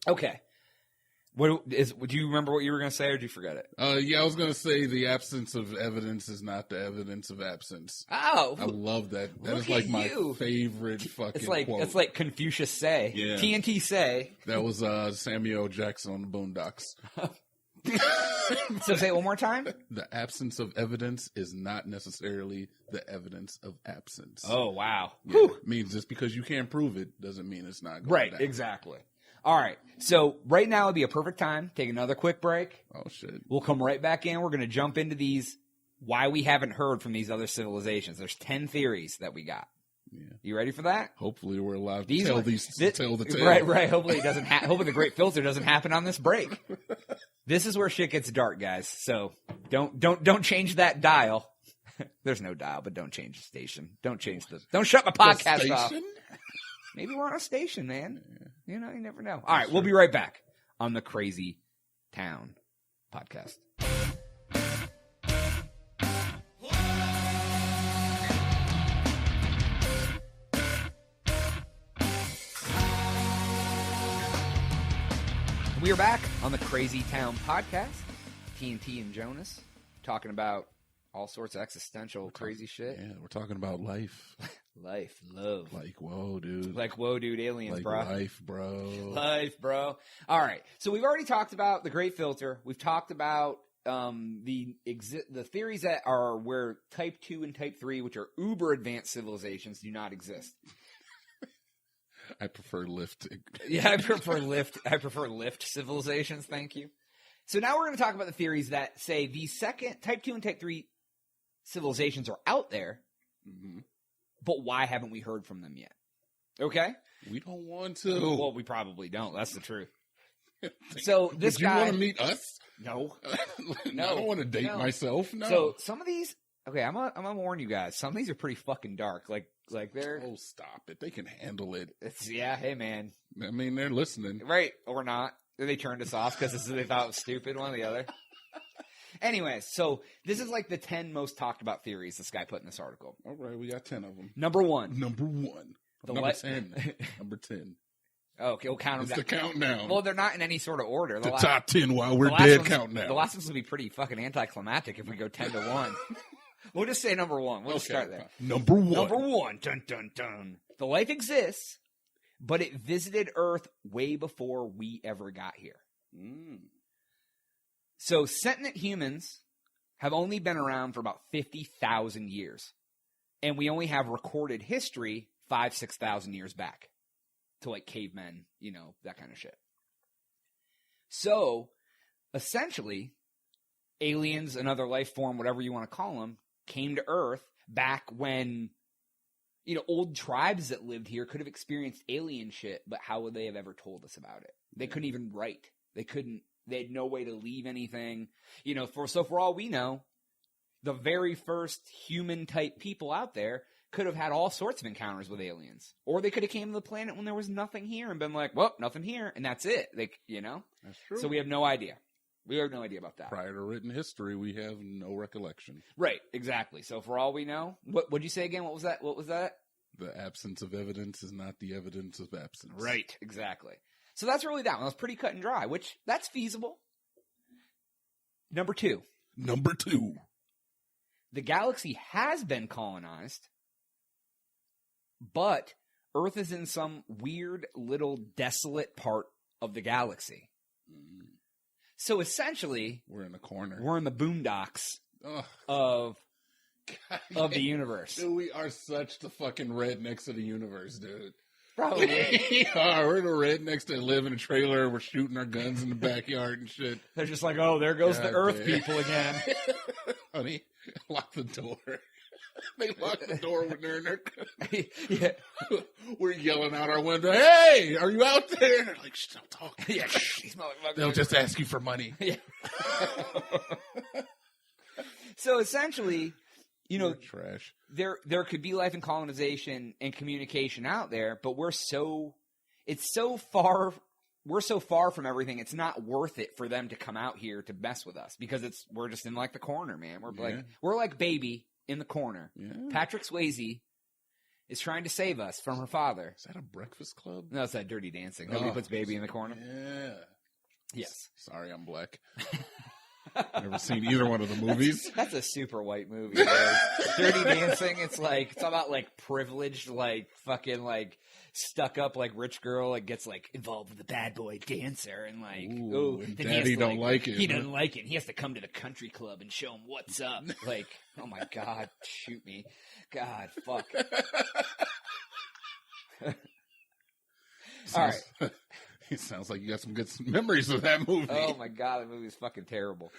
Okay. Do you remember what you were going to say, or did you forget it? Yeah, I was going to say the absence of evidence is not the evidence of absence. Oh, I love that. That is like my favorite fucking quote. It's like Confucius say. Yeah. TNT say. That was Samuel L. Jackson on the Boondocks. So say it one more time. The absence of evidence is not necessarily the evidence of absence. Oh, wow. Yeah, it means just because you can't prove it doesn't mean it's not going down. Exactly. All right, so right now would be a perfect time. Take another quick break. Oh, shit. We'll come right back in. We're going to jump into these, why we haven't heard from these other civilizations. There's 10 theories that we got. Yeah. You ready for that? Hopefully we're allowed to tell the tale. Right. Hopefully hopefully the great filter doesn't happen on this break. This is where shit gets dark, guys. So don't change that dial. There's no dial, but don't change the station. Don't shut my podcast off. Maybe we're on a station, man. You know, you never know. All right, we'll be right back on the Crazy Town podcast. We are back on the Crazy Town podcast. TNT and Jonas talking about all sorts of existential crazy shit. Yeah, we're talking about life. Life, love. Like, whoa, dude. Aliens, like, bro. Life, bro. Life, bro. All right. So we've already talked about the Great Filter. We've talked about the theories that are where Type 2 and Type 3, which are uber advanced civilizations, do not exist. I prefer lift. Yeah, I prefer lift civilizations. Thank you. So now we're going to talk about the theories that say the second Type 2 and Type 3 civilizations are out there, but why haven't we heard from them yet? Okay? We don't want to. Well, we probably don't. That's the truth. So this guy... you want to meet us? No. No. I don't want to date myself. No. So some of these... Okay, I'm gonna warn you guys. Some of these are pretty fucking dark. Like they're... Oh, stop it. They can handle it. Hey, man. I mean, they're listening. Right, or not. They turned us off because they thought it was stupid, one or the other. Anyways, so this is like the 10 most talked about theories this guy put in this article. All right, we got 10 of them. Number 1. Number 10. Number 10. Okay, we'll count them down. It's the countdown. Well, they're not in any sort of order. The top 10 while we're dead countdown. The last one's going to be pretty fucking anticlimactic if we go 10 to 1. We'll just say number 1. We'll just start there. Number 1. Number 1. Dun, dun, dun. The life exists, but it visited Earth way before we ever got here. So sentient humans have only been around for about 50,000 years. And we only have recorded history 5,000-6,000 years back to like cavemen, that kind of shit. So essentially, aliens, another life form, whatever you want to call them, came to Earth back when, old tribes that lived here could have experienced alien shit, but how would they have ever told us about it? They couldn't even write. They had no way to leave anything. For all we know, the very first human-type people out there could have had all sorts of encounters with aliens. Or they could have came to the planet when there was nothing here and been like, well, nothing here, and that's it. That's true. So we have no idea. We have no idea about that. Prior to written history, we have no recollection. Right, exactly. So for all we know, what'd you say again? What was that? The absence of evidence is not the evidence of absence. Right, exactly. So that's really that one. That's pretty cut and dry, which that's feasible. Number two. The galaxy has been colonized, but Earth is in some weird little desolate part of the galaxy. So essentially, we're in the corner. We're in the boondocks of the universe. Dude, we are such the fucking rednecks of the universe, dude. Probably. We're the rednecks that live in a trailer. We're shooting our guns in the backyard and shit. They're just like, oh, there goes the Earth people again. Honey, lock the door. They lock the door when they're in their yeah. We're yelling out our window, hey, are you out there? They're like, shh, don't talk. Yeah, they'll just ask you for money. Yeah. So essentially, trash. There could be life and colonization and communication out there, but we're so far from everything. It's not worth it for them to come out here to mess with us because we're just in like the corner, man. We're like baby in the corner. Yeah. Patrick Swayze is trying to save us from her father. Is that a Breakfast Club? No, it's that Dirty Dancing. Nobody puts baby in the corner. Yeah. Yes. Sorry, I'm black. Never seen either one of the movies. That's a super white movie. Dirty Dancing. It's about like privileged, like fucking like stuck up like rich girl like gets like involved with the bad boy dancer and like and daddy don't like it. He doesn't like it. He has to come to the country club and show him what's up. Like, oh my God, shoot me, God, fuck. All right. It sounds like you got some good memories of that movie. Oh my God, that movie is fucking terrible.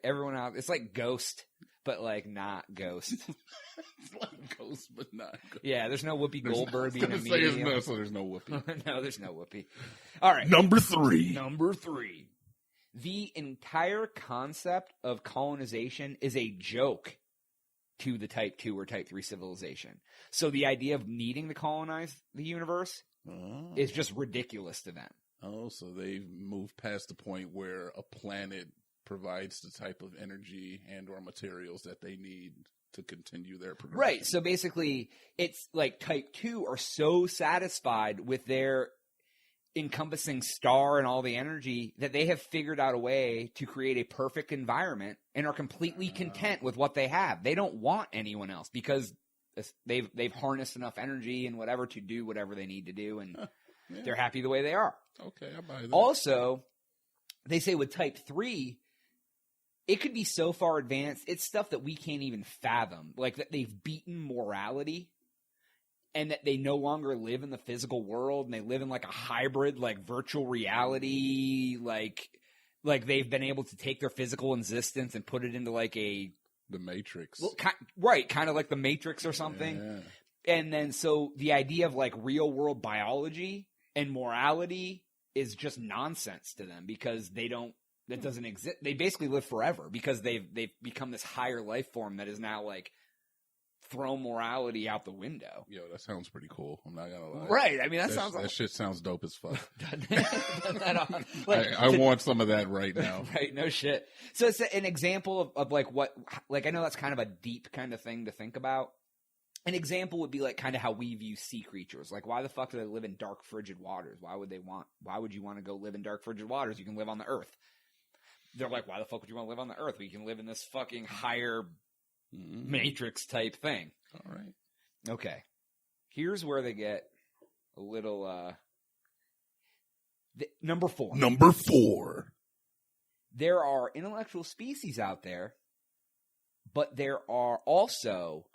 Everyone out, it's like Ghost, but like not Ghost. It's like Ghost, but not Ghost. Yeah, there's no Whoopi Goldberg being a medium. So there's no Whoopi. No, there's no Whoopi. All right. Number three. The entire concept of colonization is a joke to the Type 2 or Type 3 civilization. So the idea of needing to colonize the universe is just ridiculous to them. Oh, so they've moved past the point where a planet provides the type of energy and or materials that they need to continue their progression. Right. So basically, it's like Type 2 are so satisfied with their encompassing star and all the energy that they have figured out a way to create a perfect environment and are completely content with what they have. They don't want anyone else because they've harnessed enough energy and whatever to do whatever they need to do, and they're happy the way they are. Okay, I buy that. Also, they say with Type 3, it could be so far advanced, it's stuff that we can't even fathom. Like that they've beaten morality and that they no longer live in the physical world and they live in like a hybrid, like virtual reality, like they've been able to take their physical existence and put it into like the Matrix. Well, right, kind of like the Matrix or something. Yeah. And then so the idea of like real world biology and morality is just nonsense to them because that doesn't exist. They basically live forever because they've become this higher life form that is now like throw morality out the window. Yo, that sounds pretty cool. I'm not gonna lie. Right. I mean, that shit sounds dope as fuck. I want some of that right now. Right. No shit. So it's an example of like what, like I know that's kind of a deep kind of thing to think about. An example would be like kind of how we view sea creatures. Like, why the fuck do they live in dark, frigid waters? Why would you want to go live in dark, frigid waters? You can live on the earth. They're like, why the fuck would you want to live on the earth? We can live in this fucking higher Matrix type thing. All right. Okay. Here's where they get a little, number 4. there are intellectual species out there, but there are also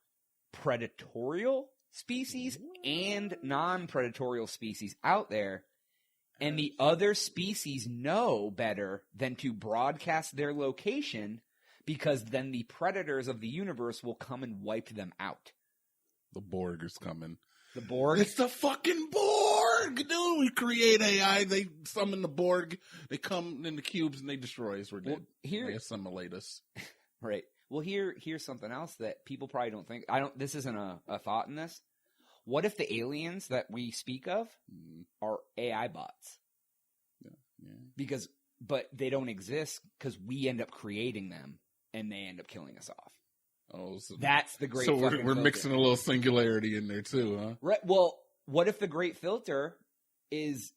predatorial species and non-predatorial species out there. And the other species know better than to broadcast their location, because then the predators of the universe will come and wipe them out. The Borg is coming. The Borg? It's the fucking Borg! Dude, we create AI, they summon the Borg, they come in the cubes and they destroy us. We're dead. They assimilate us. Right. Well, here's something else that people probably don't think. This isn't a thought in this. What if the aliens that we speak of are AI bots? Yeah. But they don't exist because we end up creating them and they end up killing us off. Oh, so that's the great. So we're mixing a little singularity in there too, huh? Right. Well, what if the great filter is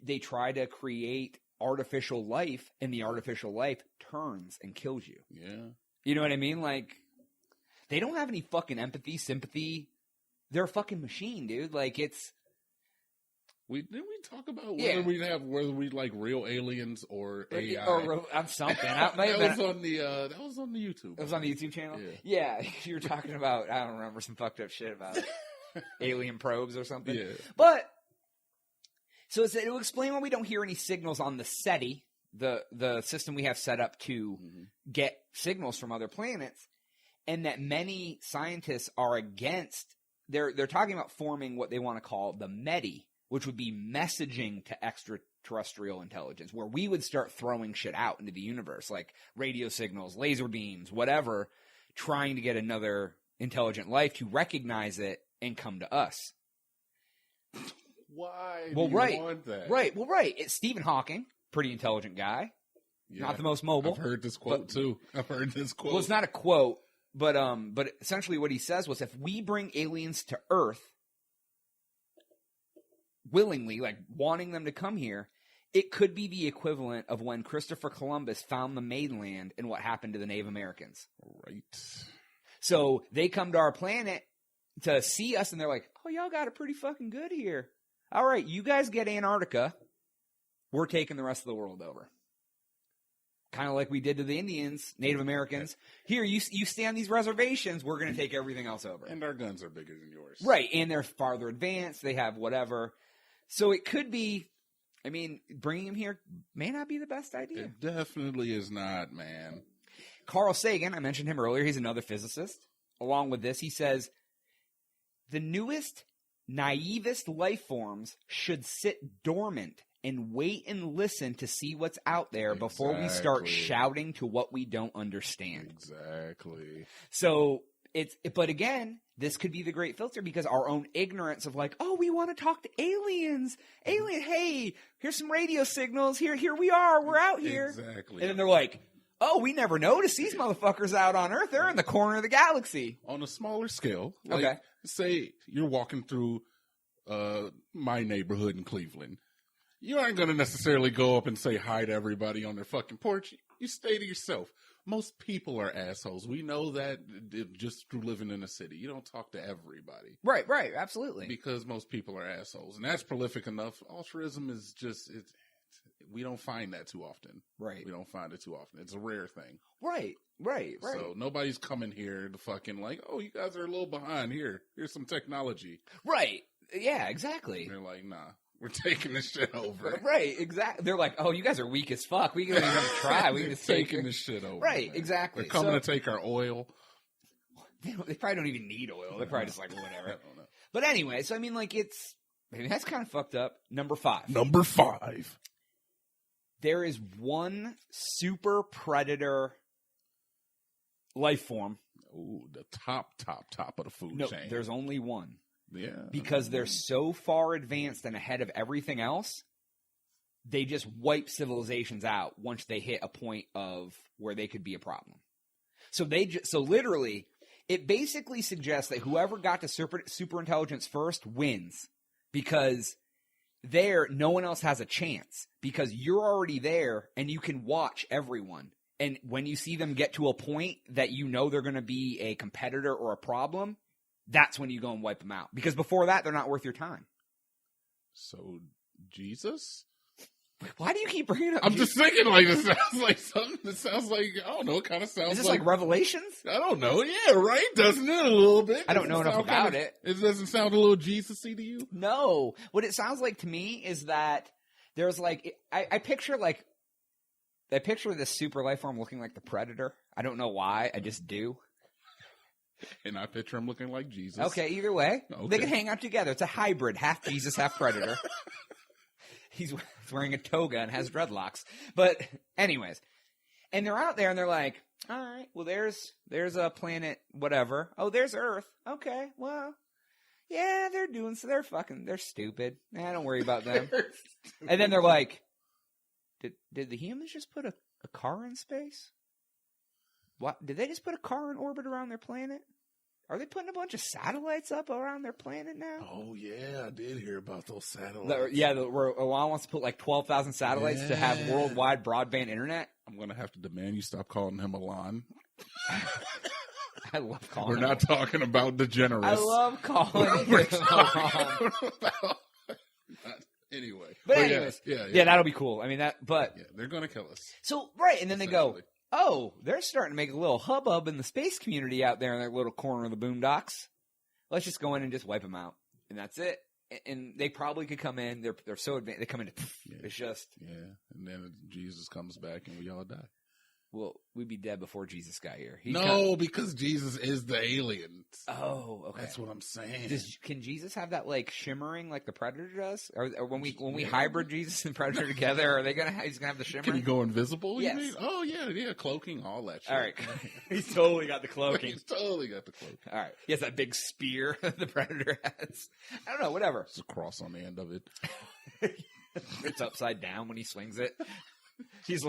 they try to create artificial life and the artificial life turns and kills you? Yeah. You know what I mean? Like, they don't have any fucking empathy, sympathy. They're a fucking machine, dude. Like, it's... Didn't we talk about whether we'd like real aliens or AI? Or on something. That was on the YouTube. It was on the YouTube channel? Yeah. You were talking about, I don't remember, some fucked up shit about alien probes or something. Yeah. But, so it'll explain why we don't hear any signals on the SETI, the system we have set up to get signals from other planets, and that many scientists are against. They're talking about forming what they want to call the METI, which would be messaging to extraterrestrial intelligence, where we would start throwing shit out into the universe, like radio signals, laser beams, whatever, trying to get another intelligent life to recognize it and come to us. Why do you want that? Right. Well, right. It's Stephen Hawking, pretty intelligent guy. Yeah. Not the most mobile. I've heard this quote too. Well, it's not a quote, but essentially what he says was, if we bring aliens to Earth willingly, like wanting them to come here, it could be the equivalent of when Christopher Columbus found the mainland and what happened to the Native Americans. Right. So they come to our planet to see us, and they're like, oh, y'all got it pretty fucking good here. All right, you guys get Antarctica. We're taking the rest of the world over. Kind of like we did to the Indians, Native Americans. Here, you stay on these reservations. We're going to take everything else over. And our guns are bigger than yours. Right, and they're farther advanced. They have whatever. So it could be, bringing him here may not be the best idea. It definitely is not, man. Carl Sagan, I mentioned him earlier. He's another physicist. Along with this, he says, the newest, naivest life forms should sit dormant and wait and listen to see what's out there before we start shouting to what we don't understand. Exactly. So but again, this could be the great filter, because our own ignorance of like, oh, we want to talk to aliens. Hey, here's some radio signals. Here we are. We're out here. Exactly. And then they're like, oh, we never noticed these motherfuckers out on Earth. They're in the corner of the galaxy. On a smaller scale, okay. Say you're walking through my neighborhood in Cleveland. You aren't going to necessarily go up and say hi to everybody on their fucking porch. You stay to yourself. Most people are assholes. We know that just through living in a city. You don't talk to everybody. Right, absolutely. Because most people are assholes. And that's prolific enough. Altruism is just, we don't find that too often. Right. We don't find it too often. It's a rare thing. Right. So nobody's coming here to fucking like, oh, you guys are a little behind here. Here's some technology. Right. Yeah, exactly. And they're like, nah. We're taking this shit over. Right, exactly. They're like, oh, you guys are weak as fuck. We can't even try. We can just taking this shit over. Right, man. exactly. They're coming to take our oil. They probably don't even need oil. They're probably just like, whatever. I don't know. But anyway, so that's kind of fucked up. Number 5. There is one super predator life form. Ooh, the top of the food chain. There's only one. Yeah. Because they're so far advanced and ahead of everything else, they just wipe civilizations out once they hit a point of where they could be a problem. So literally, it basically suggests that whoever got to super intelligence first wins, because no one else has a chance, because you're already there and you can watch everyone. And when you see them get to a point that you know they're going to be a competitor or a problem, that's when you go and wipe them out. Because before that, they're not worth your time. So, Jesus? Why do you keep bringing up? I'm just thinking like it sounds like something. It sounds like I don't know. It kind of sounds. Is this like Revelations? I don't know. Yeah, right. Doesn't it a little bit? I don't know enough about it. It doesn't sound a little Jesus-y to you? No. What it sounds like to me is that there's like I picture this super life form looking like the Predator. I don't know why. I just do. And I picture him looking like Jesus. Okay, either way. Okay. They can hang out together. It's a hybrid, half Jesus, half Predator. He's wearing a toga and has dreadlocks. But anyways, and they're out there and they're like, all right, well, there's a planet, whatever. Oh, there's Earth. Okay, well, yeah, they're stupid. Nah, don't worry about them. And then they're like, did the humans just put a car in space? What? Did they just put a car in orbit around their planet? Are they putting a bunch of satellites up around their planet now? Oh, yeah, I did hear about those satellites. Where Elon wants to put like 12,000 satellites to have worldwide broadband internet. I'm going to have to demand you stop calling him Elon. I love calling We're not talking about DeGeneres. I love calling him Elon. Anyway. But anyways. Yeah, that'll be cool. I mean, but. Yeah, they're going to kill us. So, right, and then they go, oh, they're starting to make a little hubbub in the space community out there in their little corner of the boondocks. Let's just go in and just wipe them out. And that's it. And they probably could come in. They're so advanced. They come in. It's just. Yeah. And then Jesus comes back and we all die. Well, we'd be dead before Jesus got here. Because Jesus is the aliens. Oh, okay. That's what I'm saying. Can Jesus have that like shimmering like the Predator does? Or when we hybrid Jesus and Predator together, he's gonna have the shimmer? Can he go invisible? Yes. You mean? Oh yeah, cloaking, all that shit. All right. He's totally got the cloaking. He's totally got the cloak. All right. He has that big spear that the Predator has. I don't know, whatever. There's a cross on the end of it. It's upside down when he swings it. He's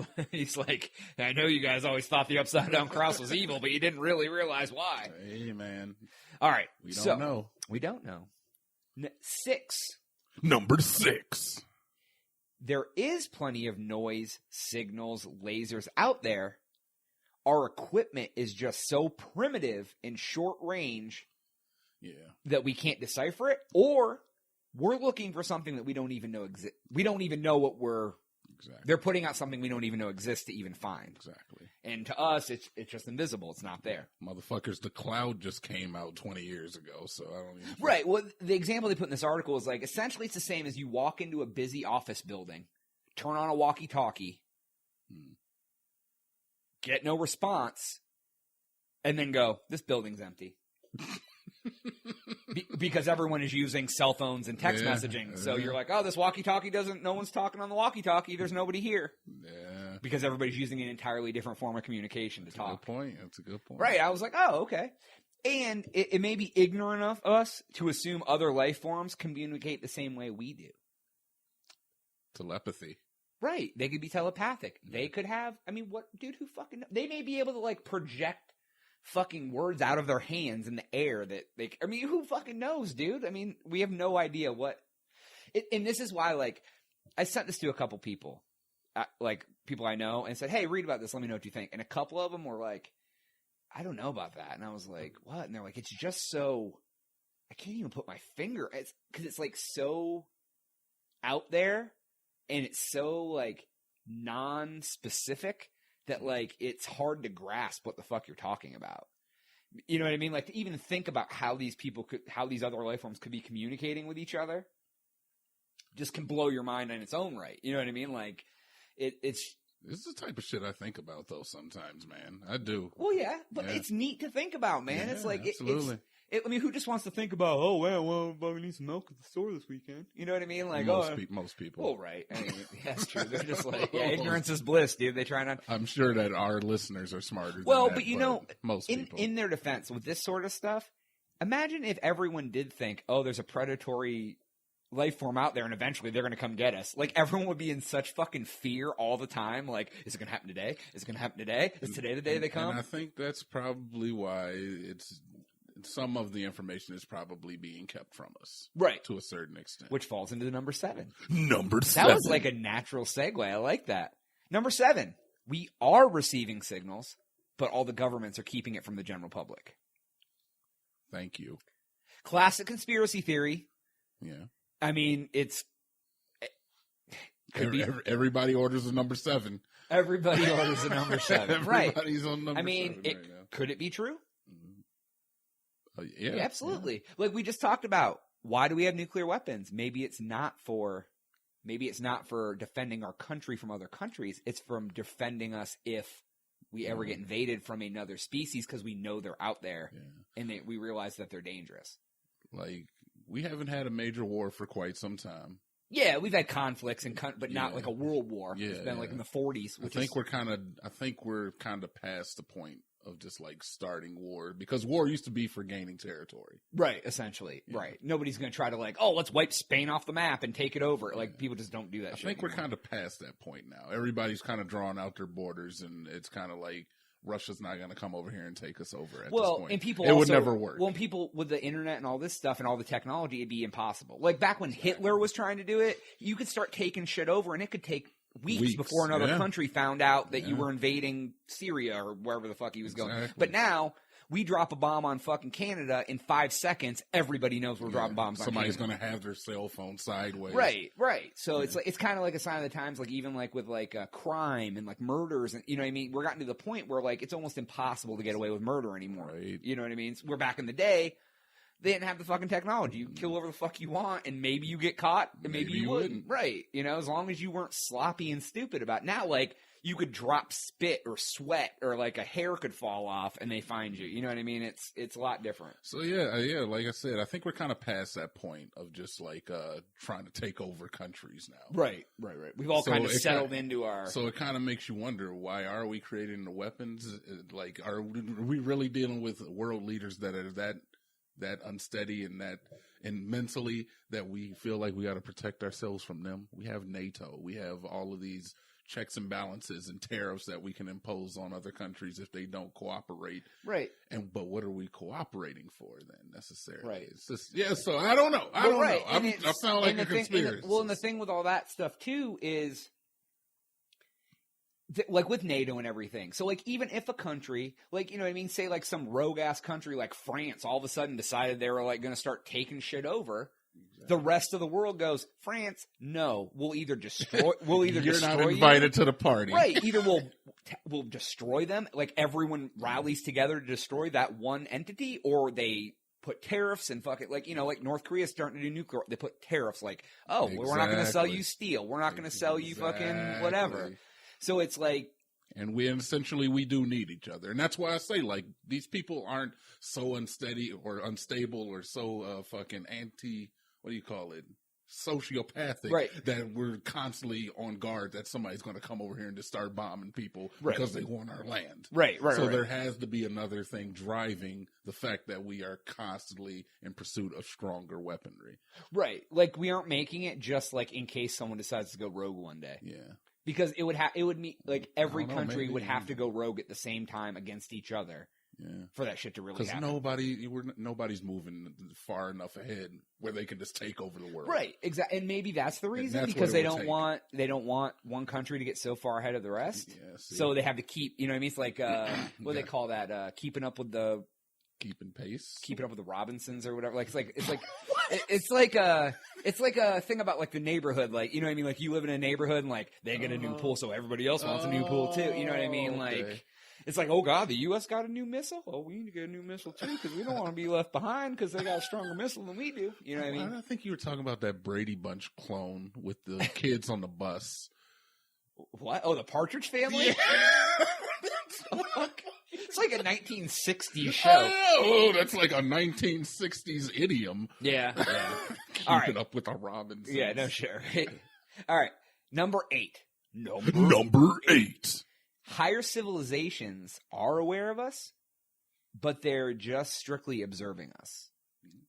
like, I know you guys always thought the upside down cross was evil, but you didn't really realize why. Hey, man. All right. We don't know. We don't know. 6. Number 6. There is plenty of noise, signals, lasers out there. Our equipment is just so primitive and short range that we can't decipher it, or we're looking for something that we don't even know exists. We don't even know what we're... Exactly. They're putting out something we don't even know exists to even find. Exactly. And to us, it's just invisible. It's not there. Motherfuckers, the cloud just came out 20 years ago, so I don't even... Right. Well, the example they put in this article is like, essentially it's the same as you walk into a busy office building, turn on a walkie-talkie, get no response, and then go, this building's empty. Because everyone is using cell phones and text messaging. So you're like, oh, this walkie-talkie no one's talking on the walkie-talkie. There's nobody here. Yeah. Because everybody's using an entirely different form of communication to talk. That's a good point. Right. I was like, oh, okay. And it may be ignorant of us to assume other life forms communicate the same way we do. Telepathy. Right. They could be telepathic. They could have, dude, who fucking knows? They may be able to like project fucking words out of their hands in the air that who fucking knows, dude? We have no idea what and this is why, like, I sent this to a couple people, like people I know, and said, hey, read about this, let me know what you think. And a couple of them were like, I don't know about that. And I was like, what? And they're like, it's just so, I can't even put my finger, because it's like so out there and it's so like non-specific that, like, it's hard to grasp what the fuck you're talking about. You know what I mean? Like, to even think about how these other life forms could be communicating with each other just can blow your mind in its own right. You know what I mean? Like, it's... This is the type of shit I think about, though, sometimes, man. I do. Well, yeah, but it's neat to think about, man. Yeah, it's like... absolutely. Who just wants to think about, oh, well, we need some milk at the store this weekend? You know what I mean? Like, most people. Well, right. That's true. They're just like, ignorance is bliss, dude. They try not... I'm sure that our listeners are smarter than that, but most people. In their defense, with this sort of stuff, imagine if everyone did think, oh, there's a predatory life form out there and eventually they're going to come get us. Like, everyone would be in such fucking fear all the time. Like, is it going to happen today? Is it going to happen today? Is today the day they come? And I think that's probably why some of the information is probably being kept from us. Right. To a certain extent. Which falls into number 7. Number 7. That was like a natural segue. I like that. Number 7. We are receiving signals, but all the governments are keeping it from the general public. Thank you. Classic conspiracy theory. Yeah. It's... Everybody orders a number 7. Everybody orders a number 7. Right. Everybody's on number 7 right now. Could it be true? Yeah, absolutely. Yeah. Like we just talked about, why do we have nuclear weapons? Maybe it's not for defending our country from other countries. It's from defending us if we ever get invaded from another species, because we know they're out there and we realize that they're dangerous. Like, we haven't had a major war for quite some time. Yeah, we've had conflicts but not like a world war. Yeah, it's been like in the 40s. I think we're kind of past the point of just like starting war, because war used to be for gaining territory. Right, essentially. Yeah. Right. Nobody's going to try to like, let's wipe Spain off the map and take it over. Like, people just don't do that shit. I think we're kind of past that point now. Everybody's kind of drawn out their borders, and it's kind of like Russia's not going to come over here and take us over at this point. And people would never work. Well, and people with the internet and all this stuff and all the technology, it'd be impossible. Like back when Hitler was trying to do it, you could start taking shit over, and it could take weeks before another country found out that you were invading Syria or wherever the fuck he was going. But now we drop a bomb on fucking Canada in 5 seconds. Everybody knows we're dropping bombs on Canada. Somebody's going to have their cell phone sideways. Right. So it's kind of like a sign of the times, like even like with like crime and like murders, and you know what I mean? We're gotten to the point where like it's almost impossible to get away with murder anymore. Right. You know what I mean? We're back in the day. They didn't have the fucking technology. You kill whoever the fuck you want, and maybe you get caught, and maybe you wouldn't. Right. You know, as long as you weren't sloppy and stupid about it. Now, like, you could drop spit or sweat, or like a hair could fall off, and they find you. You know what I mean? It's a lot different. So, yeah, like I said, I think we're kind of past that point of just, like, trying to take over countries now. Right. We've all kind of settled into our... So it kind of makes you wonder, why are we creating the weapons? Like, are we really dealing with world leaders that are that unsteady and mentally that we feel like we got to protect ourselves from them? We have NATO. We have all of these checks and balances and tariffs that we can impose on other countries if they don't cooperate. Right. But what are we cooperating for then necessarily? Right. It's just, so I don't know. I don't know. I sound like a conspiracy. And the thing with all that stuff too is, like with NATO and everything. So like even if a country, like, you know what I mean, say like some rogue ass country like France all of a sudden decided they were like going to start taking shit over, the rest of the world goes, France, no, we'll either destroy You're not invited to the party. Right. Either we'll destroy them, like everyone rallies together to destroy that one entity, or they put tariffs and fuck it, like, you know, like North Korea's starting to do nuclear, they put tariffs like, we're not going to sell you steel, we're not going to sell you fucking whatever. So it's like, and we do need each other, and that's why I say, like, these people aren't so unsteady or unstable or so fucking sociopathic, right, that we're constantly on guard that somebody's going to come over here and just start bombing people because they want our land. Right. So there has to be another thing driving the fact that we are constantly in pursuit of stronger weaponry. Right. Like, we aren't making it just like in case someone decides to go rogue one day. Yeah. Because it would mean like every country would have to go rogue at the same time against each other. Yeah. For that shit to really happen. Because nobody's moving far enough ahead where they can just take over the world. Right, exactly. And maybe that's the reason, because they don't want one country to get so far ahead of the rest. Yeah, so they have to keep, you know what I mean? It's like what do they call that? Keeping up with the pace. Keeping up with the Robinsons or whatever. Like it's like a thing about like the neighborhood, like, you know what I mean? Like, you live in a neighborhood and like they get a new pool, so everybody else wants a new pool too. You know what I mean? Like, it's like, oh God, the U.S. got a new missile? Oh, we need to get a new missile too, because we don't want to be left behind because they got a stronger missile than we do. You know what I mean? I think you were talking about that Brady Bunch clone with the kids on the bus. What? Oh, the Partridge Family? Yeah. It's like a 1960s show. Oh, that's like a 1960s idiom. Yeah. Keeping up with the Robinsons. Yeah, no, sure. All right. Number 8. Number 8. Higher civilizations are aware of us, but they're just strictly observing us.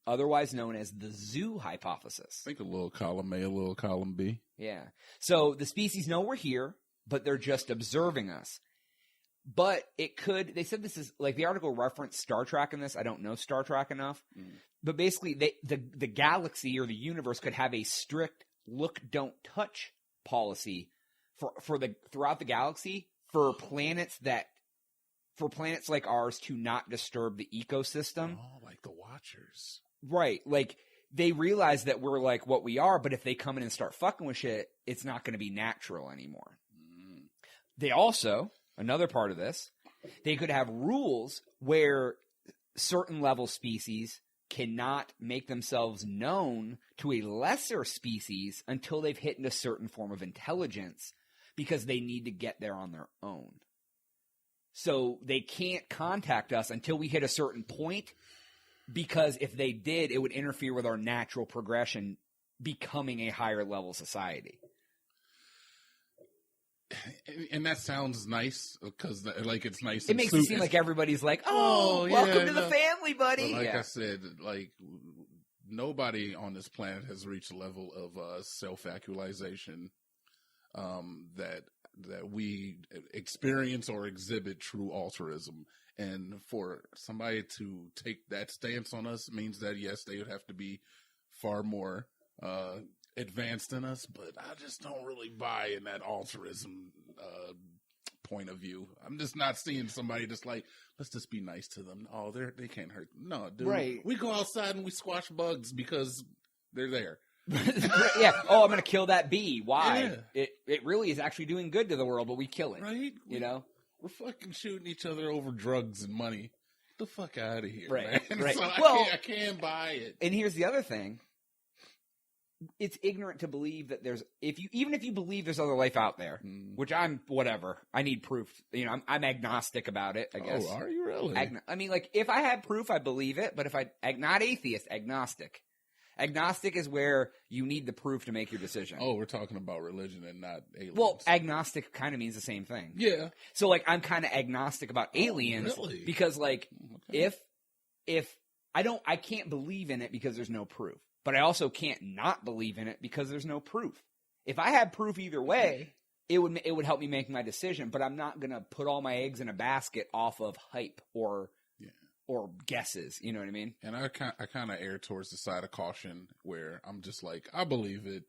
Otherwise known as the zoo hypothesis. Think a little column A, a little column B. Yeah. So the species know we're here, but they're just observing us. But it could, they said this is, like, the article referenced Star Trek in this. I don't know Star Trek enough. But basically, the galaxy or the universe could have a strict look, don't touch policy throughout the galaxy for planets like ours to not disturb the ecosystem. Oh, like the Watchers. Right. Like, they realize that we're like what we are, but if they come in and start fucking with shit, it's not going to be natural anymore. They also, another part of this, they could have rules where certain level species cannot make themselves known to a lesser species until they've hit a certain form of intelligence because they need to get there on their own. So they can't contact us until we hit a certain point, because if they did, it would interfere with our natural progression becoming a higher level society. And that sounds nice because, like, it's nice. It makes it seem like everybody's like, "Oh, welcome to the family, buddy." But like I said, like, nobody on this planet has reached a level of self-actualization that we experience or exhibit true altruism. And for somebody to take that stance on us means that, yes, they would have to be far more advanced than us, but I just don't really buy in that altruism point of view. I'm just not seeing somebody just like, let's just be nice to them. Oh, they can't hurt. No, dude. Right. We go outside and we squash bugs because they're there. Yeah. Oh, I'm going to kill that bee. Why? Yeah. It really is actually doing good to the world, but we kill it. Right? You know? We're fucking shooting each other over drugs and money. Get the fuck out of here, right, man. Right. So I can't buy it. And here's the other thing. It's ignorant to believe that even if you believe there's other life out there, which I'm whatever. I need proof. You know, I'm agnostic about it, I guess. Oh, are you really? I mean, like, if I had proof, I believe it. But if not atheist, agnostic. Agnostic is where you need the proof to make your decision. Oh, we're talking about religion and not aliens. Well, agnostic kind of means the same thing. Yeah. So, like, I'm kind of agnostic about aliens really? Because, like, if I can't believe in it because there's no proof. But I also can't not believe in it because there's no proof. If I had proof either way, it would help me make my decision. But I'm not gonna put all my eggs in a basket off of hype or guesses. You know what I mean? And I kind of err towards the side of caution, where I'm just like, I believe it.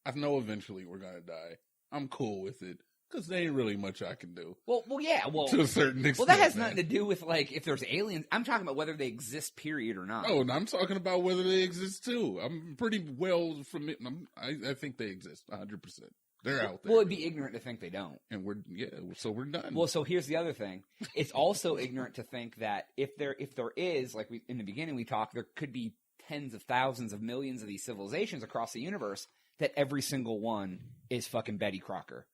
I know eventually we're gonna die. I'm cool with it. Because there ain't really much I can do. Well, yeah. To a certain extent. Well, that has nothing to do with, like, if there's aliens. I'm talking about whether they exist, period, or not. Oh, and I'm talking about whether they exist, too. I'm pretty well from it. I think they exist, 100%. They're out there. Well, it'd be ignorant to think they don't. And so we're done. Well, so here's the other thing. It's also ignorant to think that if there is, like in the beginning we talked, there could be tens of thousands of millions of these civilizations across the universe, that every single one is fucking Betty Crocker.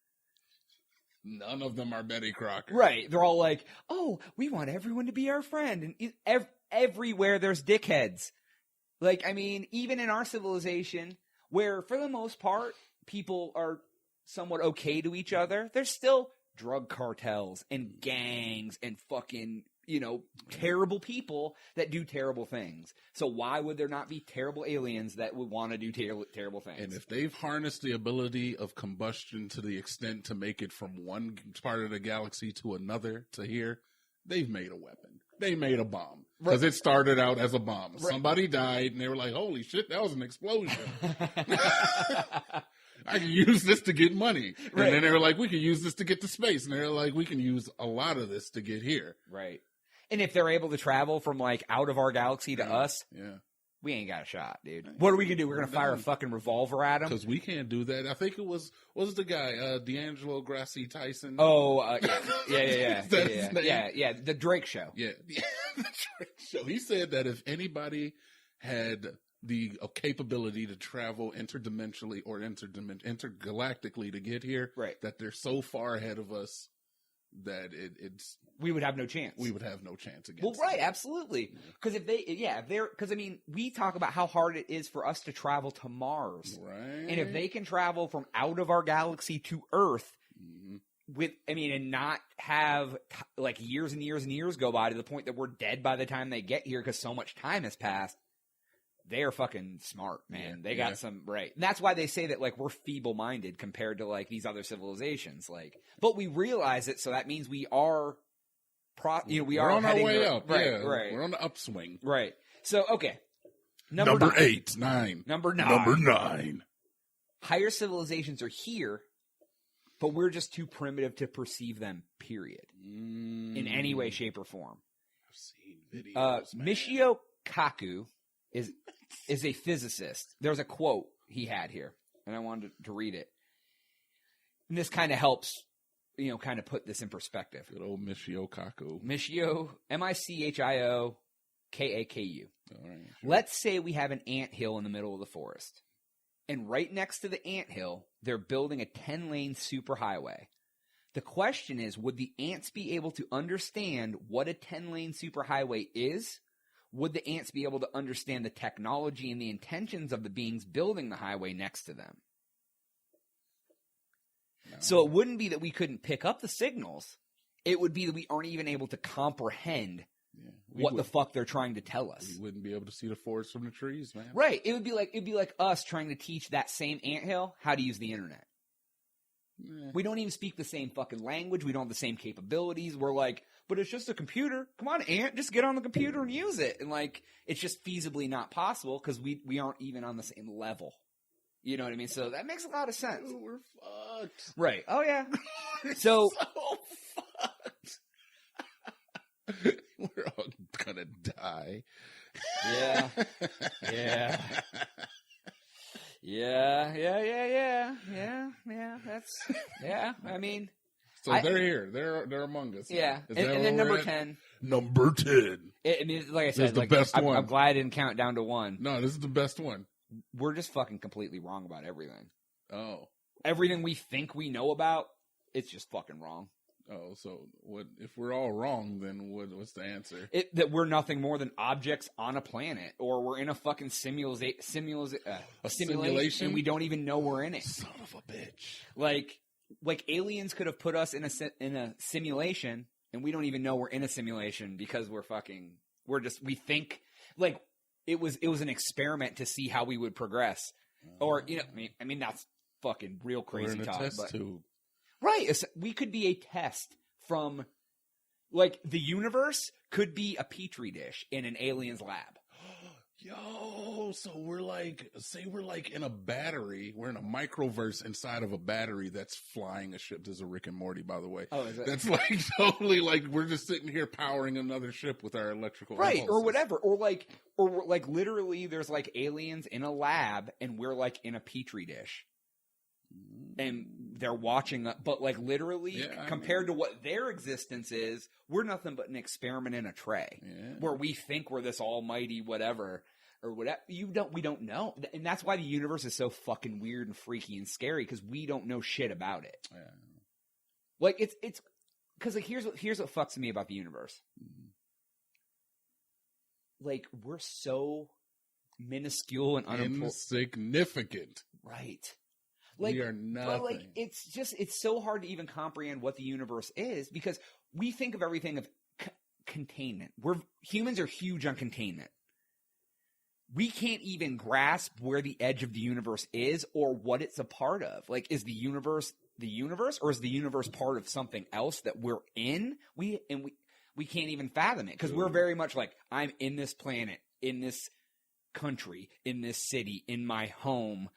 None of them are Betty Crocker. Right. They're all like, oh, we want everyone to be our friend. And everywhere there's dickheads. Like, I mean, even in our civilization, where for the most part, people are somewhat okay to each other, there's still drug cartels and gangs and fucking, terrible people that do terrible things. So why would there not be terrible aliens that would want to do terrible things? And if they've harnessed the ability of combustion to the extent to make it from one part of the galaxy to another to here, they've made a weapon. They made a bomb. Because it started out as a bomb. Right. Somebody died and they were like, holy shit, that was an explosion. I can use this to get money. Right. And then they were like, we can use this to get to space. And they're like, we can use a lot of this to get here. Right. And if they're able to travel from, like, out of our galaxy to us, we ain't got a shot, dude. What are we going to do? We're going to fire a fucking revolver at them? Because we can't do that. I think it was the guy, D'Angelo Grassi Tyson? Oh, yeah. The Drake show. Yeah, the Drake show. He said that if anybody had the capability to travel interdimensionally or intergalactically to get here, right, that they're so far ahead of us that we would have no chance. We would have no chance against. Well, right, absolutely. Because because I mean, we talk about how hard it is for us to travel to Mars, right? And if they can travel from out of our galaxy to Earth, and not have like years and years and years go by to the point that we're dead by the time they get here because so much time has passed. They are fucking smart, man. They got some, right. And that's why they say that, like, we're feeble-minded compared to, like, these other civilizations. Like, but we realize it, so that means we are, we're on our way up. Right, right. We're on the upswing. Right. So, okay. Number 9. Number 9. Higher civilizations are here, but we're just too primitive to perceive them, period. In any way, shape, or form. I've seen videos, Michio Kaku is a physicist. There's a quote he had here, and I wanted to read it. And this kind of helps, kind of put this in perspective. Good old Michio Kaku. Michio, Michio Kaku. All right, sure. Let's say we have an anthill in the middle of the forest. And right next to the anthill, they're building a 10-lane superhighway. The question is, would the ants be able to understand what a 10-lane superhighway is? Would the ants be able to understand the technology and the intentions of the beings building the highway next to them? No. So it wouldn't be that we couldn't pick up the signals. It would be that we aren't even able to comprehend what the fuck they're trying to tell us. We wouldn't be able to see the forest from the trees, man. Right. It'd be like us trying to teach that same anthill how to use the internet. We don't even speak the same fucking language. We don't have the same capabilities. We're like, but it's just a computer. Come on, ant, just get on the computer and use it. And it's just feasibly not possible because we aren't even on the same level. You know what I mean? So that makes a lot of sense. Dude, we're fucked. Right. Oh, yeah. so fucked. We're all gonna die. Yeah. Yeah. Yeah. I mean. So they're here. They're among us. Yeah. And then number 10. Number 10. I mean, like I said, this is the best one. I'm glad I didn't count down to 1. No, this is the best one. We're just fucking completely wrong about everything. Oh. Everything we think we know about, it's just fucking wrong. Oh, so what? If we're all wrong, then what's the answer? That we're nothing more than objects on a planet, or we're in a fucking simulation, and we don't even know we're in it. Son of a bitch! Like aliens could have put us in a simulation, and we don't even know we're in a simulation because we think like it was an experiment to see how we would progress, or I mean that's fucking real crazy we're in a talk. Test tube. Right. We could be a test from, the universe could be a petri dish in an alien's lab. Yo, so we're in a battery. We're in a microverse inside of a battery that's flying a ship. This is a Rick and Morty, by the way. Oh, is it? That's totally we're just sitting here powering another ship with our electrical impulses. Or whatever. Or literally there's aliens in a lab and we're in a petri dish. And they're watching, but literally, compared to what their existence is, we're nothing but an experiment in a tray, where we think we're this almighty whatever or whatever. We don't know, and that's why the universe is so fucking weird and freaky and scary because we don't know shit about it. Yeah. It's because here's what fucks me about the universe. We're so minuscule and insignificant, right? We are nothing. But it's so hard to even comprehend what the universe is because we think of everything of containment. Humans are huge on containment. We can't even grasp where the edge of the universe is or what it's a part of. Is the universe, or is the universe part of something else that we're in? We can't even fathom it because we're very much I'm in this planet, in this country, in this city, in my home,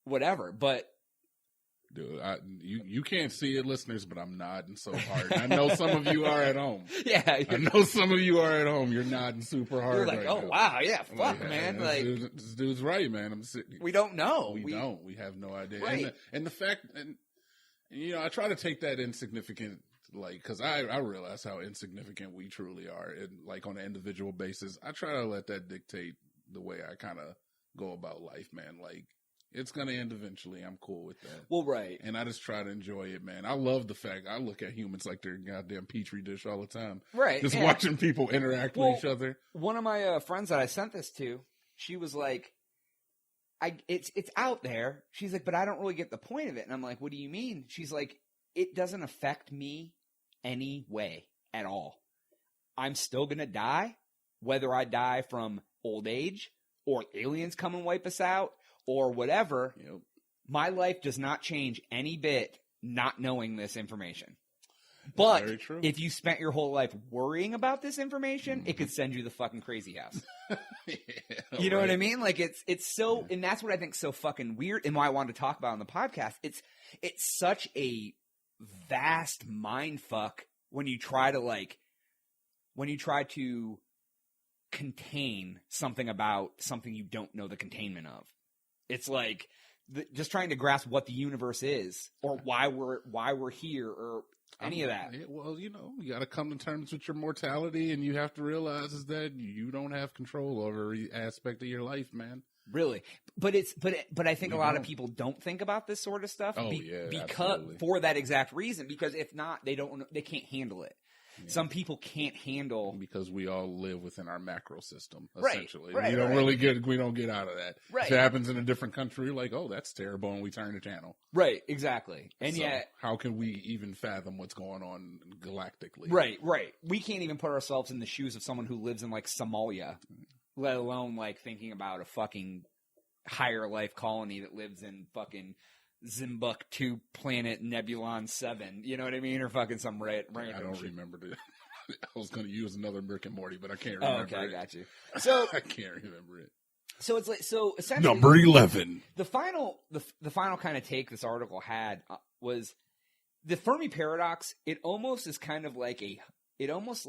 whatever. But dude, you can't see it, listeners, but I'm nodding so hard. I know some of you are at home. Yeah. I know some of you are at home. You're nodding super hard. You're right oh, now. Wow, yeah, fuck, man. This dude's right, man. I'm sitting. We don't know. We don't. We have no idea. Right. And the fact, I try to take that insignificant, because I realize how insignificant we truly are, and on an individual basis. I try to let that dictate the way I kind of go about life, man. It's going to end eventually. I'm cool with that. Well, right. And I just try to enjoy it, man. I love the fact I look at humans like they're a goddamn petri dish all the time. Right. Just watching people interact with each other. One of my friends that I sent this to, she was like, it's out there. She's like, but I don't really get the point of it. And I'm like, what do you mean? She's like, it doesn't affect me any way at all. I'm still going to die, whether I die from old age or aliens come and wipe us out. Or whatever, my life does not change any bit not knowing this information. But if you spent your whole life worrying about this information, it could send you the fucking crazy house. You know what I mean? It's so, and that's what I think is so fucking weird, and why I wanted to talk about on the podcast. It's such a vast mind fuck when you try to contain something about something you don't know the containment of. It's like just trying to grasp what the universe is, or why we're here, or any of that. Well, you got to come to terms with your mortality, and you have to realize is that you don't have control over every aspect of your life, man. Really, but I think a lot of people don't think about this sort of stuff. Because absolutely. For that exact reason. Because if not, they can't handle it. Yeah. Some people can't handle because we all live within our macro system. Right, essentially, right, we don't get out of that. Right. If it happens in a different country, you're like, oh, that's terrible, and we turn the channel. Right, exactly. And so yet, how can we even fathom what's going on galactically? Right. We can't even put ourselves in the shoes of someone who lives in like Somalia, let alone like thinking about a fucking higher life colony that lives in fucking Zimbuk-2 planet Nebulon 7. You know what I mean? Or fucking some random I don't remember it. I was going to use another Rick and Morty, but I can't remember. Okay, I got you. So I can't remember it. So it's like essentially number 11. The final kind of take this article had was the Fermi Paradox. It almost is kind of like you almost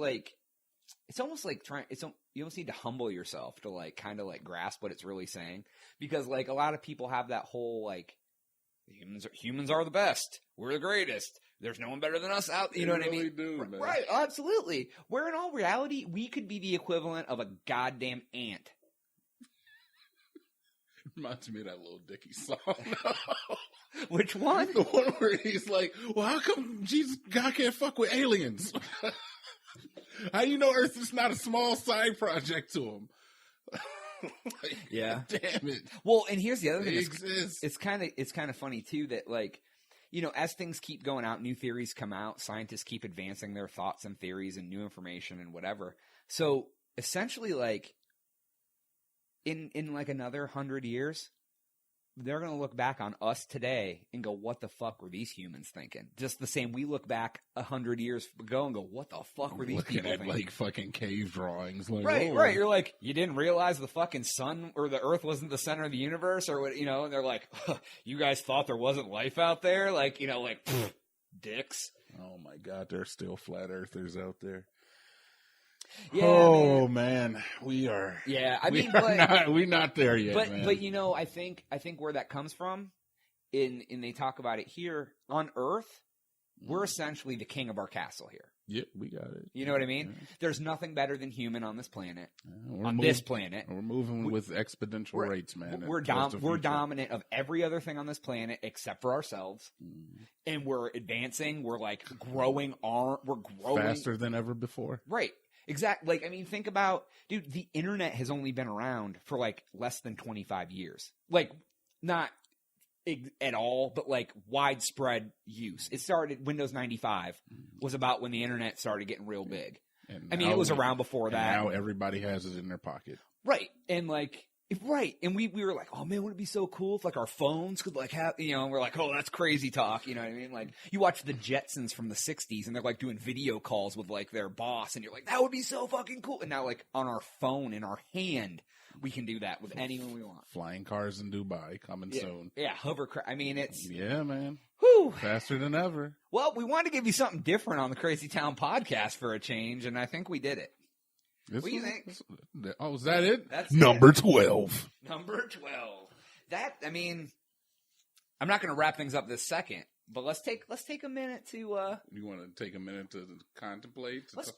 need to humble yourself to like kind of like grasp what it's really saying, because like a lot of people have that whole like humans are the best, we're the greatest, there's no one better than us out. You know what I mean? Do, man. Right, absolutely. Where in all reality, we could be the equivalent of a goddamn ant. Reminds me of that Lil Dicky song. Which one? The one where he's like, well, how come God can't fuck with aliens? How you know Earth is not a small side project to him? Like, yeah. Damn it. Well, and here's the other thing. It exists. It's kind of funny too that like, as things keep going out, new theories come out, scientists keep advancing their thoughts and theories and new information and whatever. So essentially, like in like another 100 years, they're going to look back on us today and go, what the fuck were these humans thinking? Just the same we look back 100 years ago and go, what the fuck were these people thinking? Like fucking cave drawings. Like, right. You're like, you didn't realize the fucking sun or the earth wasn't the center of the universe, or what, and they're like, you guys thought there wasn't life out there? Like, dicks. Oh my God, there's still flat earthers out there. Yeah, man, we are. Yeah, we're not there yet. But man. I think where that comes from, and they talk about it here on Earth, we're essentially the king of our castle here. Yeah, we got it. You know what I mean? Yeah. There's nothing better than human on this planet. This planet, we're moving with exponential rates, man. We're dominant of every other thing on this planet except for ourselves, and we're advancing. We're like growing. We're growing faster than ever before. Right. Exactly. Like, I mean, think about, dude, the internet has only been around for like less than 25 years. Like, not at all, but like widespread use. It started, Windows 95 was about when the internet started getting real big. I mean, it was around before that. Now everybody has it in their pocket. Right. And like, right. And we were like, oh man, would it be so cool if like our phones could like have, and we're like, oh, that's crazy talk. You know what I mean? Like, you watch the Jetsons from the 60s and they're like doing video calls with like their boss, and you're like, that would be so fucking cool. And now like on our phone, in our hand, we can do that with anyone we want. Flying cars in Dubai coming soon. Yeah, hovercraft. I mean, it's... Yeah, man. Whew. Faster than ever. Well, we wanted to give you something different on the Crazy Town podcast for a change, and I think we did it. What do you think? Is that it? That's Number 12. Number 12. That, I mean, I'm not going to wrap things up this second, but let's take a minute to... You want to take a minute to contemplate? Let's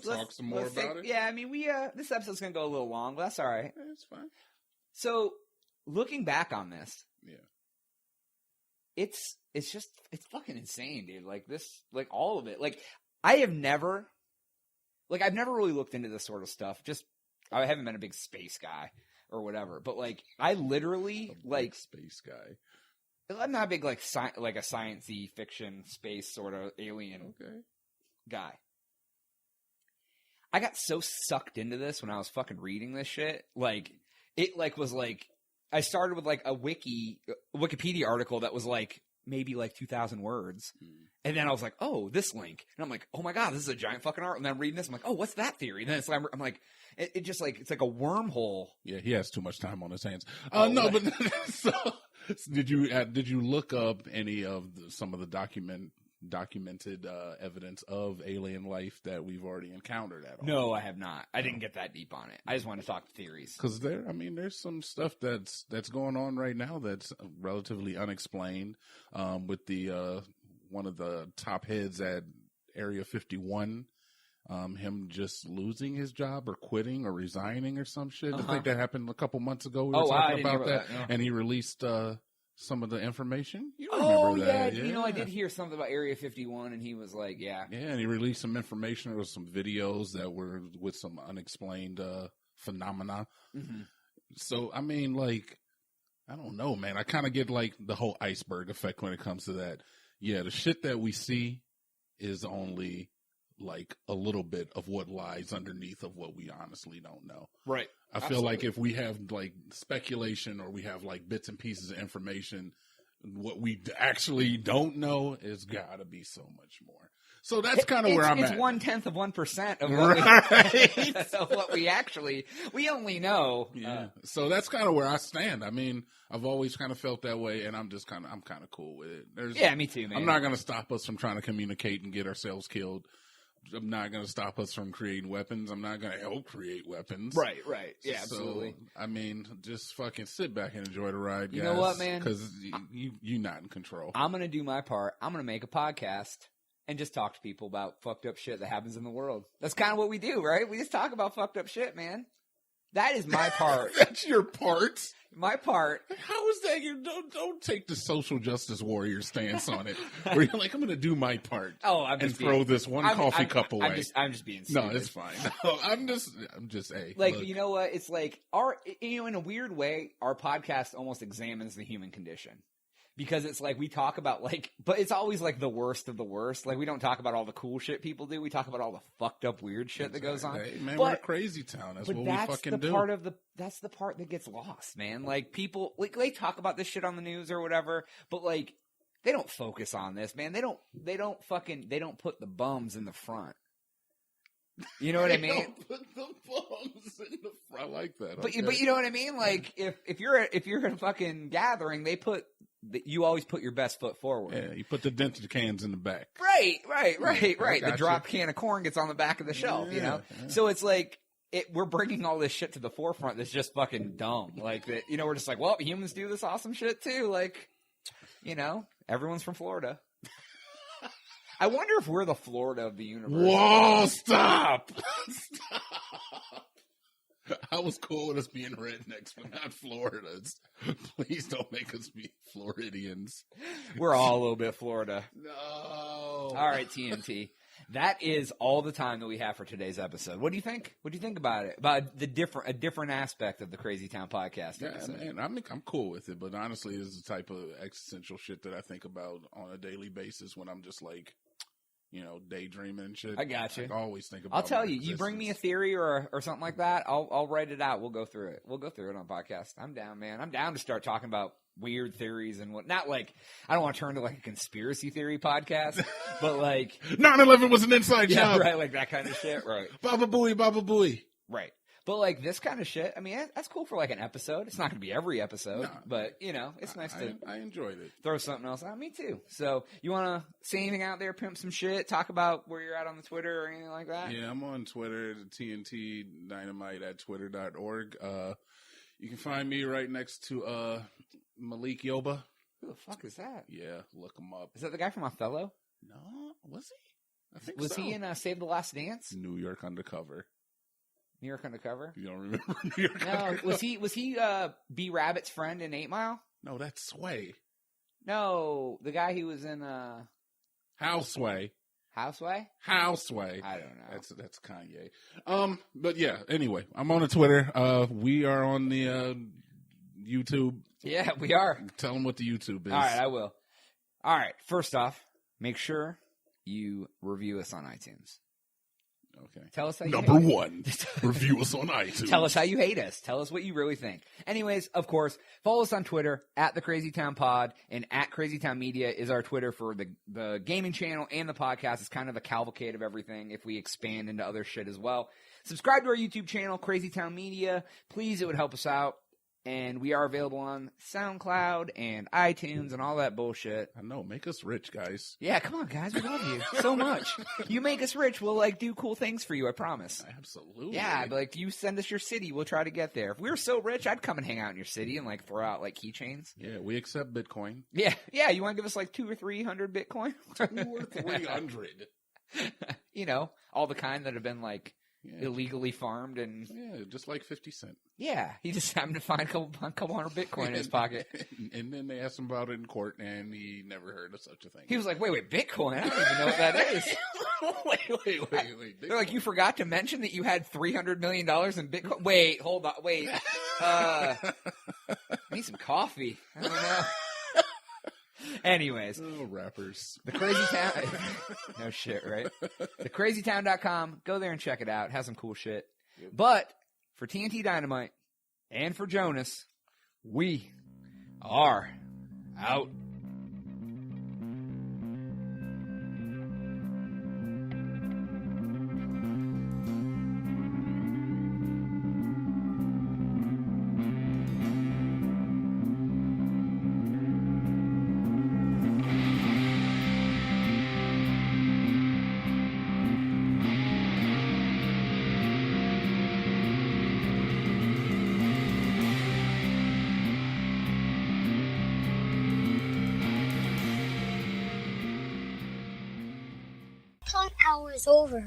talk some more about it? Yeah, I mean, this episode's going to go a little long, but that's all right. Yeah, it's fine. So, looking back on this... Yeah. It's fucking insane, dude. Like this, like all of it. Like, I've never really looked into this sort of stuff. I haven't been a big space guy or whatever, but like, I literally space guy. I'm not a big like a science-y fiction space sort of alien guy. I got so sucked into this when I was fucking reading this shit. Like, it like was like, I started with like a Wikipedia article that was like maybe like 2,000 words. And then I was like, oh, this link. And I'm like, oh my God, this is a giant fucking art. And then I'm reading this. I'm like, oh, what's that theory? And then it's like, I'm like, it just like, it's like a wormhole. Yeah, he has too much time on his hands. No, but so did you look up any of some of the documented evidence of alien life that we've already encountered at all? No, I have not. I didn't get that deep on it. I just want to talk theories. Because there's some stuff that's going on right now that's relatively unexplained. With the one of the top heads at Area 51, him just losing his job or quitting or resigning or some shit. I think that happened a couple months ago. We were talking about that, no. And he released some of the information. You remember that? Yeah. I did hear something about Area 51, and he was like, yeah, and he released some information. There was some videos that were with some unexplained phenomena. Mm-hmm. So I don't know, man. I kind of get like the whole iceberg effect when it comes to that. Yeah, the shit that we see is only like a little bit of what lies underneath of what we honestly don't know. Right. I feel like if we have like speculation or we have like bits and pieces of information, what we actually don't know is gotta be so much more. So that's kind of where I'm at. It's 1/10 of 1% of what, of what we only know. Yeah. So that's kind of where I stand. I mean, I've always kind of felt that way, and I'm kind of cool with it. Me too, man. I'm not going to stop us from trying to communicate and get ourselves killed. I'm not going to stop us from creating weapons. I'm not going to help create weapons. Right. Yeah, absolutely. I mean, just fucking sit back and enjoy the ride, guys. You know what, man? Because you're not in control. I'm going to do my part. I'm going to make a podcast and just talk to people about fucked up shit that happens in the world. That's kind of what we do, right? We just talk about fucked up shit, man. That is my part. That's your part? My part. How is that? Don't take the social justice warrior stance on it. Where you're like, I'm going to do my part. Throw this one coffee cup away. I'm just being stupid. No, it's fine. No, I'm just hey. Like, look. You know what? It's like in a weird way, our podcast almost examines the human condition. Because it's like we talk about but it's always like the worst of the worst. Like we don't talk about all the cool shit people do. We talk about all the fucked up weird shit that goes on. Hey, man, we're a crazy town. That's what we fucking do. That's the part that gets lost, man. Like people, they talk about this shit on the news or whatever, but like they don't focus on this, man. They don't put the bums in the front. You know what I mean? Don't put the bums in the front. I like that. But you know what I mean? Like if you're in a fucking gathering, you always put your best foot forward. Yeah, you put the dented cans in the back. Right. The dropped can of corn gets on the back of the shelf, you know? Yeah. So it's like, we're bringing all this shit to the forefront that's just fucking dumb. Like, that, we're just like, well, humans do this awesome shit too. Like, everyone's from Florida. I wonder if we're the Florida of the universe. Whoa, stop! Stop! I was cool with us being rednecks, but not Floridas. Please don't make us be Floridians. We're all a little bit Florida. No. All right, TNT. That is all the time that we have for today's episode. What do you think? What do you think about it? About a different aspect of the Crazy Town podcast? Yeah, man, I'm cool with it, but honestly, this is the type of existential shit that I think about on a daily basis when I'm just like, daydreaming and shit. I got you. I always think about. I'll tell you. You bring me a theory or something like that. I'll write it out. We'll go through it. We'll go through it on a podcast. I'm down, man. I'm down to start talking about weird theories and what. Not like I don't want to turn to like a conspiracy theory podcast, but like 9/11 was an inside job, right? Like that kind of shit, right? Baba booey, right? But like this kind of shit, I mean, that's cool for like an episode. It's not going to be every episode, but it's nice to. I enjoyed it. Throw something else out. Me too. So you want to say anything out there, pimp some shit, talk about where you're at on the Twitter or anything like that? Yeah, I'm on Twitter, TNT Dynamite at twitter.org. You can find me right next to Malik Yoba. Who the fuck is that? Yeah, look him up. Is that the guy from Othello? No, was he? I think was he in Save the Last Dance? New York Undercover. New York Undercover? You don't remember New York Undercover? No, was he B Rabbit's friend in 8 Mile? No, that's Sway. No, the guy who was in Houseway. Houseway? Houseway. I don't know. That's Kanye. But yeah, anyway, I'm on the Twitter. We are on the YouTube. Yeah, we are. Tell them what the YouTube is. All right, I will. All right, first off, make sure you review us on iTunes. Okay. Tell us how you Number one, review us on iTunes. Tell us how you hate us. Tell us what you really think. Anyways, of course, follow us on Twitter at the Crazy Town Pod, and at Crazy Town Media is our Twitter for the gaming channel and the podcast. It's kind of a cavalcade of everything if we expand into other shit as well. Subscribe to our YouTube channel, Crazy Town Media. Please, it would help us out. And we are available on SoundCloud and iTunes and all that bullshit. I know. Make us rich, guys. Yeah, come on, guys. We love you so much. You make us rich, we'll, like, do cool things for you, I promise. Absolutely. Yeah, but, like, you send us your city, we'll try to get there. If we were so rich, I'd come and hang out in your city and, like, throw out, like, keychains. Yeah, we accept Bitcoin. Yeah, you want to give us, like, 200 or 300 Bitcoin? 200 or 300. You know, all the kind that have been, like, illegally farmed and... Yeah, just like 50 Cent. Yeah, he just happened to find a couple hundred Bitcoin in his pocket. And then they asked him about it in court, and he never heard of such a thing. He was like, wait, Bitcoin? I don't even know what that is. Wait. They're like, you forgot to mention that you had $300 million in Bitcoin? Wait, hold on, wait. I need some coffee. I don't know. Anyways. Oh, rappers. The Crazy Town. No shit, right? TheCrazyTown.com. Go there and check it out. It has some cool shit. Yep. But for TNT Dynamite and for Jonas, we are out. Hour is over.